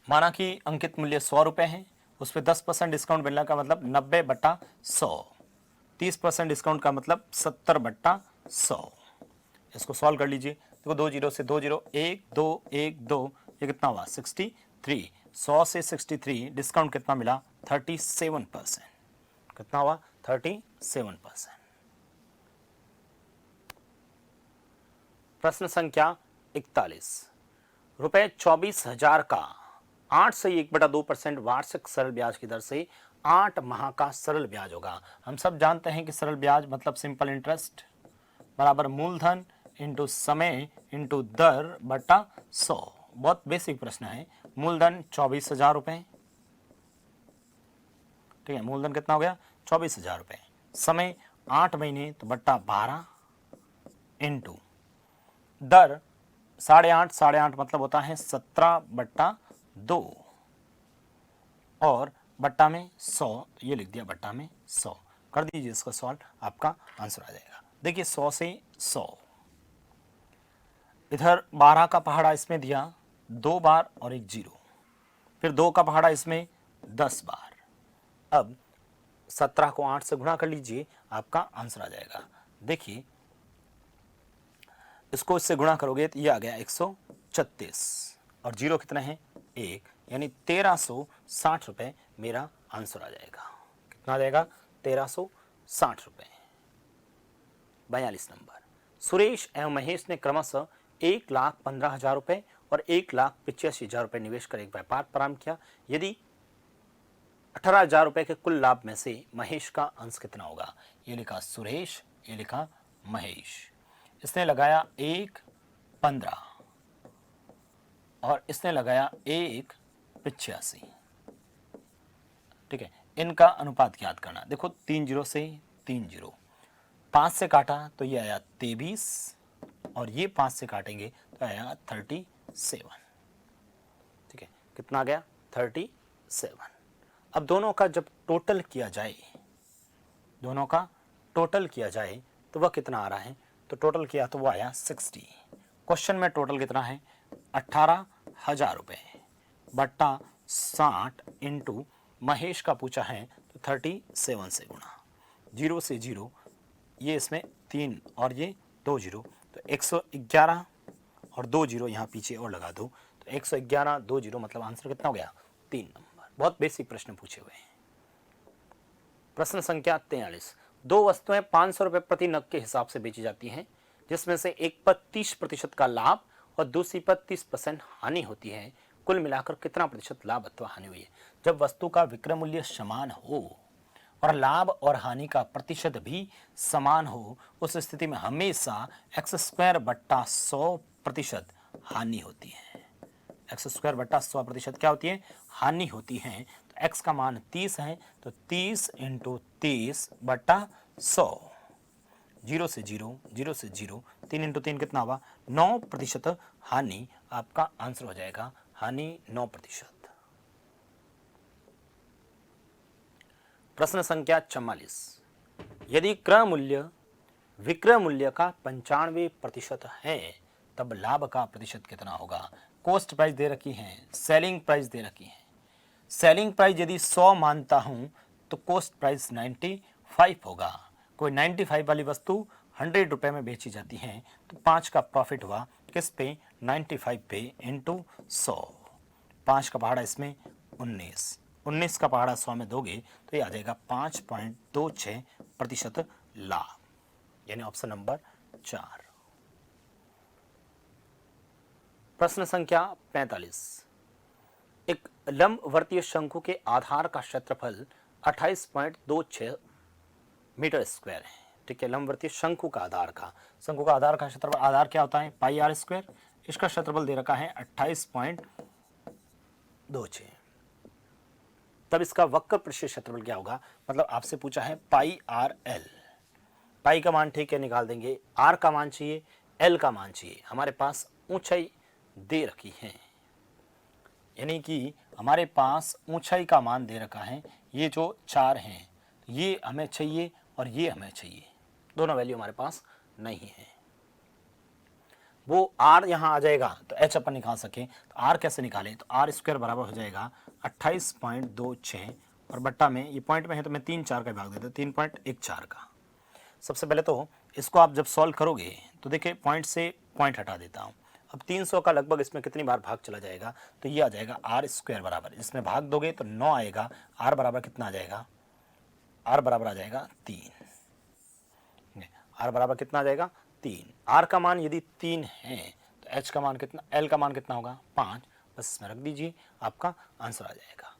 माना कि अंकित मूल्य 100 रुपए है, उस पर 10% डिस्काउंट मिलने का मतलब 90/100, 30% डिस्काउंट का मतलब 70/100। इसको सॉल्व कर लीजिए। देखो 2 जीरो से 2 जीरो 1 2 1 2, ये कितना हुआ 63। 100 से 63 डिस्काउंट कितना मिला 37%। कितना हुआ 37%। प्रश्न संख्या 41 रुपए 24,000 का 8 से 1/2% वार्षिक सरल ब्याज की दर से 8 माह का सरल ब्याज होगा। हम सब जानते हैं कि सरल ब्याज मतलब सिंपल इंटरेस्ट, बराबर मूलधन इंटू समय इंटू दर बटा 100। बहुत बेसिक प्रश्न है। मूलधन 24,000 रुपए, ठीक है, मूलधन कितना हो गया 24,000 रुपए, समय 8 महीने तो बट्टा 12 इंटू दर 8.5, 8.5 मतलब होता है 17/2 और बट्टा में 100, ये लिख दिया बट्टा में 100। कर दीजिए इसका सॉल्व, आपका आंसर आ जाएगा। देखिए 100 से 100, इधर 12 का पहाड़ा इसमें दिया 2 बार और एक 0, फिर 2 का पहाड़ा इसमें 10 बार। अब 17 को 8 से गुणा कर लीजिए, आपका आंसर आ जाएगा। देखिए इसको इससे गुणा करोगे तो ये आ गया 136 और 0 कितना है 1, यानी 1360 रुपए मेरा आंसर आ जाएगा। कितना आ जाएगा 1360 रुपए। 42 नंबर, सुरेश एवं महेश ने क्रमशः 1,15,000 रुपए और 1,85,000 रुपए निवेश कर एक व्यापार प्रारंभ किया। यदि 18,000 रुपए के कुल लाभ में से महेश का अंश कितना होगा? ये लिखा सुरेश, ये लिखा महेश। इसने लगाया 1,15 और इसने लगाया 1,85, ठीक है। इनका अनुपात याद करना, देखो 3 0 से 3 0, 5 से काटा तो ये आया 23 और ये 5 से काटेंगे तो आया 37, ठीक है। कितना आ गया 37। अब दोनों का जब टोटल किया जाए, दोनों का टोटल किया जाए तो वह कितना आ रहा है? तो टोटल किया तो वो आया 60। क्वेश्चन में टोटल कितना है 18,000 रुपए बट्टा 60 इंटू महेश का पूछा है तो 37 से गुणा, 0 से 0, ये इसमें 3 और ये 2 0, तो 111 और 2 0 यहाँ पीछे और लगा दो तो 111 2 0 मतलब आंसर कितना हो गया 3 नंबर। बहुत बेसिक प्रश्न पूछे हुए हैं। प्रश्न संख्या 43, दो वस्तुएं 500 रुपए प्रति नग के हिसाब से बेची जाती हैं, जिसमें से एक पर 30% का लाभ और दूसरी पर 30% हानि होती है। कुल मिलाकर कितना प्रतिशत लाभ अथवा हानि हुई है? जब वस्तु का विक्रय मूल्य समान हो और लाभ और हानि का प्रतिशत भी समान हो, उस स्थिति में हमेशा x²/100% हानि होती है। x²/100% क्या होती है? हानि होती है। तो x का मान 30 है तो 30 × 30/100, 0 से 0, 0 से 0, 3 × 3 कितना हुआ 9% हानि। आपका आंसर हो जाएगा हानि 9%। प्रश्न संख्या 44, यदि क्रय मूल्य विक्रय मूल्य का 95% है तब लाभ का प्रतिशत कितना होगा? कॉस्ट प्राइस दे रखी है, सेलिंग प्राइस दे रखी है। सेलिंग प्राइस यदि 100 मानता हूं तो कॉस्ट प्राइस 95 होगा। कोई 95 वाली वस्तु 100 रुपए में बेची जाती है तो 5 का प्रॉफिट हुआ किस पे 95 पे इंटू 100। 5 का पहाड़ा इसमें 19, 19 का पहाड़ा 100 में दोगे तो ये आ जाएगा 5.26% लाभ, यानी ऑप्शन नंबर 4। प्रश्न संख्या 45, एक लंबवर्तीय शंकु के आधार का क्षेत्रफल 28.26 मीटर स्क्वायर है, ठीक है। लंबवर्तीय शंकु का आधार का क्षेत्रफल, आधार क्या होता है πr², इसका क्षेत्रफल दे रखा है 28.26। तब इसका वक्र पृष्ठीय क्षेत्रफल क्या होगा? मतलब आपसे पूछा है πrl, पाई का मान ठीक है निकाल देंगे, r का मान चाहिए, l का मान चाहिए। हमारे पास ऊंचाई दे रखी है, यानी कि हमारे पास ऊंचाई का मान दे रखा है, ये जो 4 हैं ये हमें चाहिए और ये हमें चाहिए, दोनों वैल्यू हमारे पास नहीं है। वो r यहाँ आ जाएगा तो h अपन निकाल सके तो r कैसे निकालें? तो r² बराबर हो जाएगा 28.26 और बट्टा में ये पॉइंट में है तो मैं 3 4 का भाग देता हूँ, 3.14 का। सबसे पहले तो इसको आप जब सॉल्व करोगे तो देखिए पॉइंट से पॉइंट हटा देता हूँ। अब 300 का लगभग इसमें कितनी बार भाग चला जाएगा तो ये आ जाएगा r² बराबर, इसमें भाग दोगे तो 9 आएगा, r बराबर कितना आ जाएगा? r बराबर आ जाएगा 3। r बराबर कितना आ जाएगा 3। r का मान यदि 3 है तो h का मान कितना, l का मान कितना होगा 5, बस इसमें रख दीजिए, आपका आंसर आ जाएगा।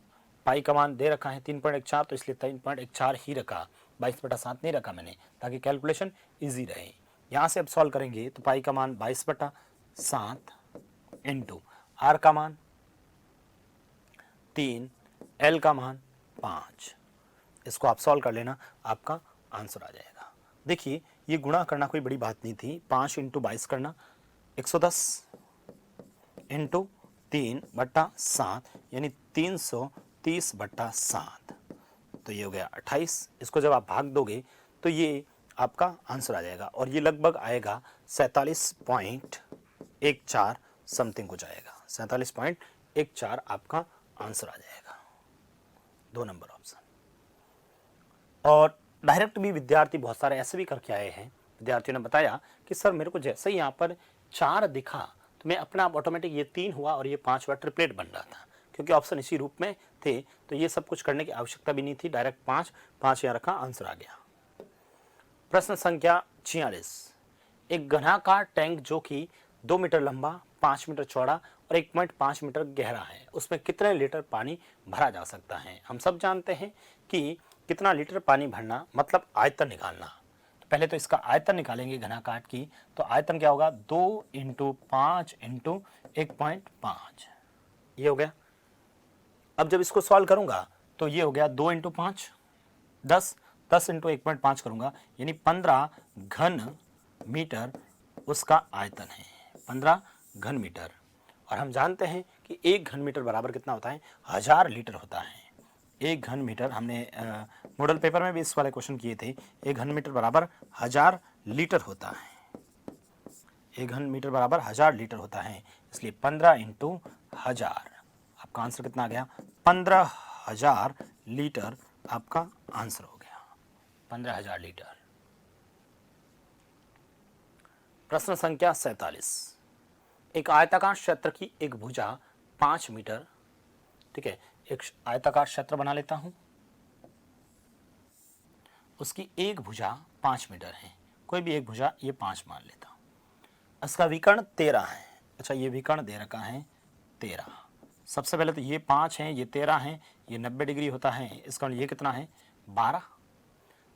पाई का मान दे रखा है 3.14 तो इसलिए 3.14 ही रखा, 22/7 नहीं रखा मैंने ताकि कैलकुलेशन इजी रहे। यहाँ से अब सॉल्व करेंगे तो पाई का मान 22/7 इंटू आर का मान 3, एल का मान 5। इसको आप सॉल्व कर लेना, आपका आंसर आ जाएगा। देखिए ये गुणा करना कोई बड़ी बात नहीं थी, 5 इंटू 22 करना 110 इंटू 3/7 यानी 330/7, तो ये हो गया 28। इसको जब आप भाग दोगे तो ये आपका आंसर आ जाएगा और ये लगभग आएगा 47.14 समथिंग हो जाएगा। 47.14 आपका आंसर आ जाएगा, 2 नंबर ऑप्शन। और डायरेक्ट भी विद्यार्थी बहुत सारे ऐसे भी करके आए हैं। विद्यार्थियों ने बताया कि सर मेरे को जैसे ही यहाँ पर 4 दिखा तो मैं अपना आप ऑटोमेटिक ये 3 हुआ और ये 5 बार ट्रिपलेट बन रहा था, क्योंकि ऑप्शन इसी रूप में थे, तो ये सब कुछ करने की आवश्यकता भी नहीं थी, डायरेक्ट 5 यहाँ रखा, आंसर आ गया। प्रश्न संख्या 46। एक घनाकार टैंक जो कि 2 मीटर लंबा, 5 मीटर चौड़ा और 1.5 मीटर गहरा है, उसमें कितने लीटर पानी भरा जा सकता है। हम सब जानते हैं कि कितना लीटर पानी भरना मतलब आयतन निकालना। तो पहले तो इसका आयतन निकालेंगे घनाकार की, तो आयतन क्या होगा 2 × 5 × 1.5, ये हो गया। अब जब इसको सॉल्व करूंगा तो ये हो गया 2 × 5 10, 10 × 1.5 करूंगा यानी 15 घन मीटर उसका आयतन है, 15 घन मीटर। और हम जानते हैं कि 1 घन मीटर बराबर कितना होता है, 1000 लीटर होता है। 1 घन मीटर हमने मॉडल पेपर में भी इस वाले क्वेश्चन किए थे, 1 घन मीटर बराबर 1000 लीटर होता है। 1 घन मीटर बराबर 1000 लीटर होता है, इसलिए 15 × 1000 आपका आंसर कितना आ गया, 15,000 लीटर आपका आंसर हो गया, 15,000 लीटर। प्रश्न संख्या 47। एक आयताकार क्षेत्र की एक भुजा 5 मीटर, ठीक है, एक आयताकार क्षेत्र बना लेता हूं, उसकी एक भुजा 5 मीटर है, कोई भी एक भुजा ये 5 मान लेता हूं, इसका विकर्ण 13 है। अच्छा ये विकर्ण दे रखा है 13। सबसे पहले तो ये 5 है, ये 13 है, ये 90 डिग्री होता है, इसका ये कितना है 12,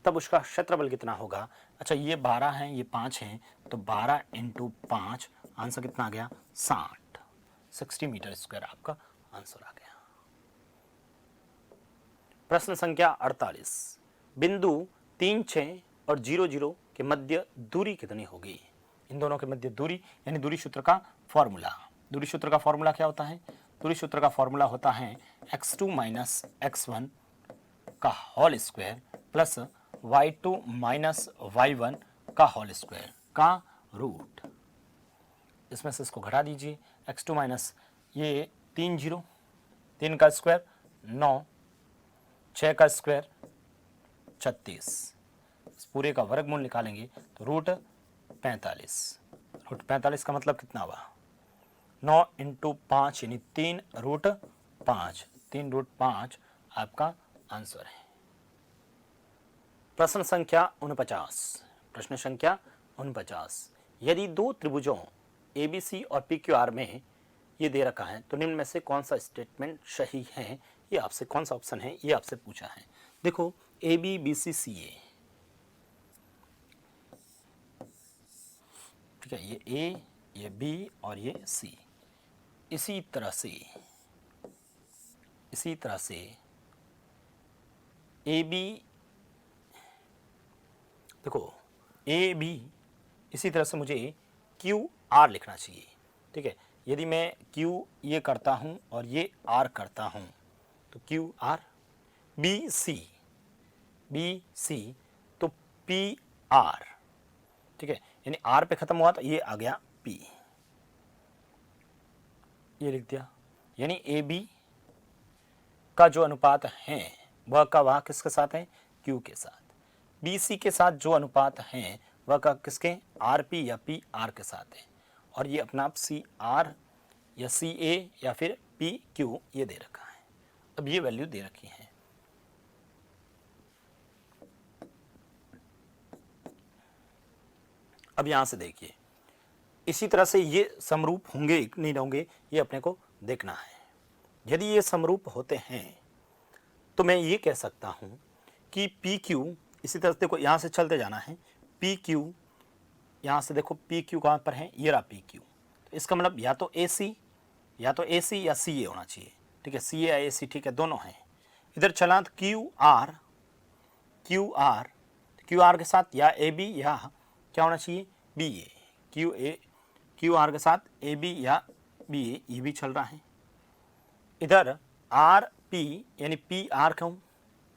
तब उसका क्षेत्रफल कितना होगा। अच्छा ये 12 है, ये 5 है, तो 12 × 5 आंसर कितना आ गया 60 मीटर स्क्वायर आपका आंसर आ गया। प्रश्न संख्या 48। बिंदु 3, 6 और 0, 0 के मध्य दूरी कितनी होगी। इन दोनों के मध्य दूरी यानी दूरी सूत्र का फॉर्मूला। दूरी सूत्र का फॉर्मूला क्या होता है, दूरी सूत्र का फॉर्मूला होता है x2 - x1 का whole square plus y2 - y1 का होल स्क्वायर का रूट। इसमें से इसको घटा दीजिए, x2 माइनस ये 3 0, 3 का स्क्वायर 9, 6 का स्क्वायर 36, इस पूरे का वर्गमूल निकालेंगे तो रूट 45। रूट 45 का मतलब कितना हुआ 9 × 5 यानी 3 √5, 3 √5 आपका आंसर है। प्रश्न संख्या 49। प्रश्न संख्या 49। यदि दो त्रिभुजों ABC और PQR में ये दे रखा है तो निम्न में से कौन सा स्टेटमेंट सही है, ये आपसे कौन सा ऑप्शन है ये आपसे पूछा है। देखो ABBCCA, ठीक है, ये A, ये B और ये C। इसी तरह से AB, देखो AB, इसी तरह से मुझे QR लिखना चाहिए, ठीक है। यदि मैं Q ये करता हूं और ये R करता हूं तो QR, BC तो PR, ठीक है, यानी R पे खत्म हुआ तो ये आ गया P, ये लिख दिया। यानी AB का जो अनुपात है वह का वह किसके साथ है, Q के साथ। BC के साथ जो अनुपात है वह का किसके, RP या PR के साथ है। और ये अपना आप CR या CA या फिर PQ ये दे रखा है। अब ये वैल्यू दे रखी है। अब यहां से देखिए, इसी तरह से ये समरूप होंगे नहीं होंगे ये अपने को देखना है। यदि ये समरूप होते हैं तो मैं ये कह सकता हूं कि PQ, इसी तरह से देखो यहां से चलते जाना है, PQ यहां से देखो पी क्यू कहां पर है, ये रहा पी क्यू। तो इसका मतलब या तो ए सी या सी ए होना चाहिए, ठीक है, सी ए या ए सी, ठीक है, दोनों हैं। इधर चला तो क्यू आर के साथ या ए बी या क्या होना चाहिए, बी ए। क्यू आर के साथ ए बी या बी ए, ये भी चल रहा है। इधर आर पी यानी पी आर कहूँ,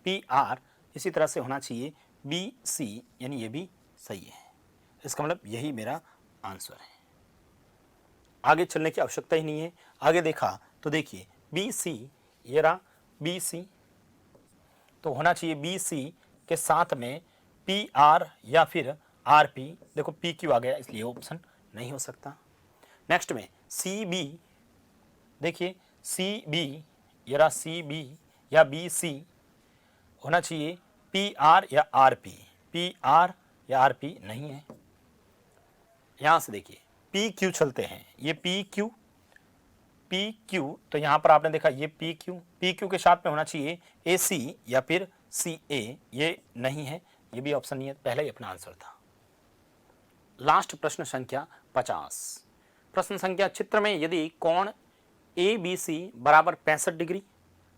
पी आर इसी तरह से होना चाहिए बी सी, यानी ये भी सही है। इसका मतलब यही मेरा आंसर है। आगे चलने की आवश्यकता ही नहीं है। आगे देखा तो देखिए बी सी, ये रहा बी सी, तो होना चाहिए बी सी के साथ में पी आर या फिर आर पी। देखो पी क्यू आ गया, इसलिए ऑप्शन नहीं हो सकता। नेक्स्ट में सी बी, देखिए सी बी, ये रहा सी बी या बी सी, होना चाहिए पी आर या आर पी। पी आर या आर पी नहीं है। यहां से देखिए पी क्यू चलते हैं, ये पी क्यू, तो यहां पर आपने देखा ये पी क्यू के साथ में होना चाहिए ए सी या फिर सी ए, ये नहीं है, ये भी ऑप्शन नहीं है, पहले ही अपना आंसर था। लास्ट प्रश्न संख्या 50। प्रश्न संख्या, चित्र में यदि कोण ए बी सी बराबर 65 डिग्री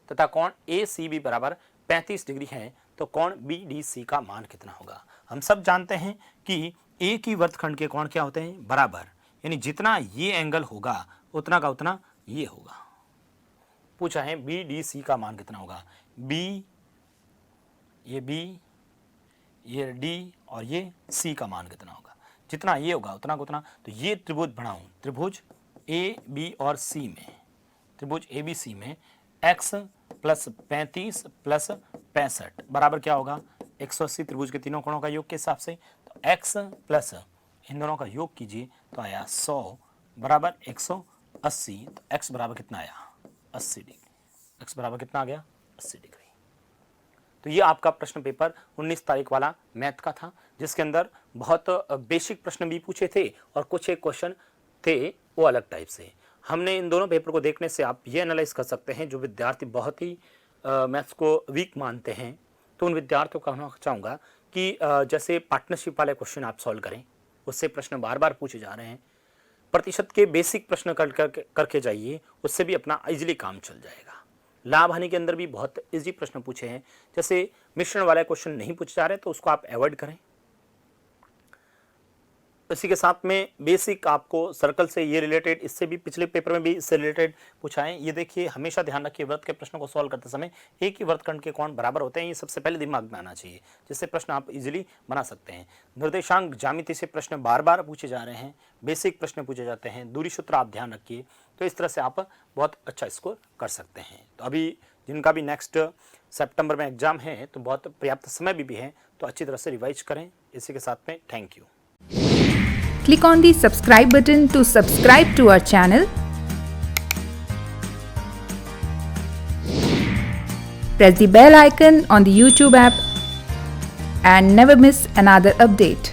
तथा कोण ए सी बी बराबर 35 डिग्री है तो कोण बी डी सी का मान कितना होगा। हम सब जानते हैं कि एक ही वर्तखंड के कोण क्या होते हैं, बराबर, यानी जितना ये एंगल होगा उतना का उतना ये होगा। पूछा है बी डी सी का मान कितना होगा, बी, ये डी और ये सी का मान कितना होगा, जितना ये होगा उतना का उतना। तो ये त्रिभुज बनाऊं, त्रिभुज ए बी और सी में, त्रिभुज ए बी सी में x प्लस 35 प्लस 65 बराबर क्या होगा, 180 त्रिभुज के तीनों कोणों का योग के हिसाब से। तो x प्लस इन दोनों का योग कीजिए तो आया 100 बराबर 180। तो x बराबर कितना आया, 80 डिग्री। x बराबर कितना आ गया, 80 डिग्री। तो ये आपका प्रश्न पेपर 19 तारीख वाला मैथ का था, जिसके अंदर बहुत बेसिक प्रश्न भी पूछे थे और कुछ एक क्वेश्चन थे वो अलग टाइप से। हमने इन दोनों पेपर को देखने से आप ये एनालाइज कर सकते हैं, जो विद्यार्थी बहुत ही मैथ्स को वीक मानते हैं, तो उन विद्यार्थियों को कहना चाहूँगा कि जैसे पार्टनरशिप वाले क्वेश्चन आप सॉल्व करें, उससे प्रश्न बार बार पूछे जा रहे हैं। प्रतिशत के बेसिक प्रश्न करके जाइए, उससे भी अपना इजीली काम चल जाएगा। लाभ हानि के अंदर भी बहुत इजी प्रश्न पूछे हैं, जैसे मिश्रण वाले क्वेश्चन नहीं पूछे जा रहे तो उसको आप अवॉइड करें। इसी के साथ में बेसिक आपको सर्कल से ये रिलेटेड, इससे भी पिछले पेपर में भी इससे रिलेटेड पूछा है। ये देखिए हमेशा ध्यान रखिए, वृत्त के प्रश्नों को सॉल्व करते समय एक ही वृत्तखंड के कोण बराबर होते हैं, ये सबसे पहले दिमाग में आना चाहिए, जिससे प्रश्न आप इजीली बना सकते हैं। निर्देशांक ज्यामिति से प्रश्न बार बार पूछे जा रहे हैं, बेसिक प्रश्न पूछे जाते हैं, दूरी सूत्र आप ध्यान रखिए, तो इस तरह से आप बहुत अच्छा स्कोर कर सकते हैं। तो अभी जिनका भी नेक्स्ट सितंबर में एग्जाम है तो बहुत पर्याप्त समय भी है, तो अच्छी तरह से रिवाइज करें। इसी के साथ में thank you. Click on the subscribe button to subscribe to our channel. Press the bell icon on the YouTube app and never miss another update.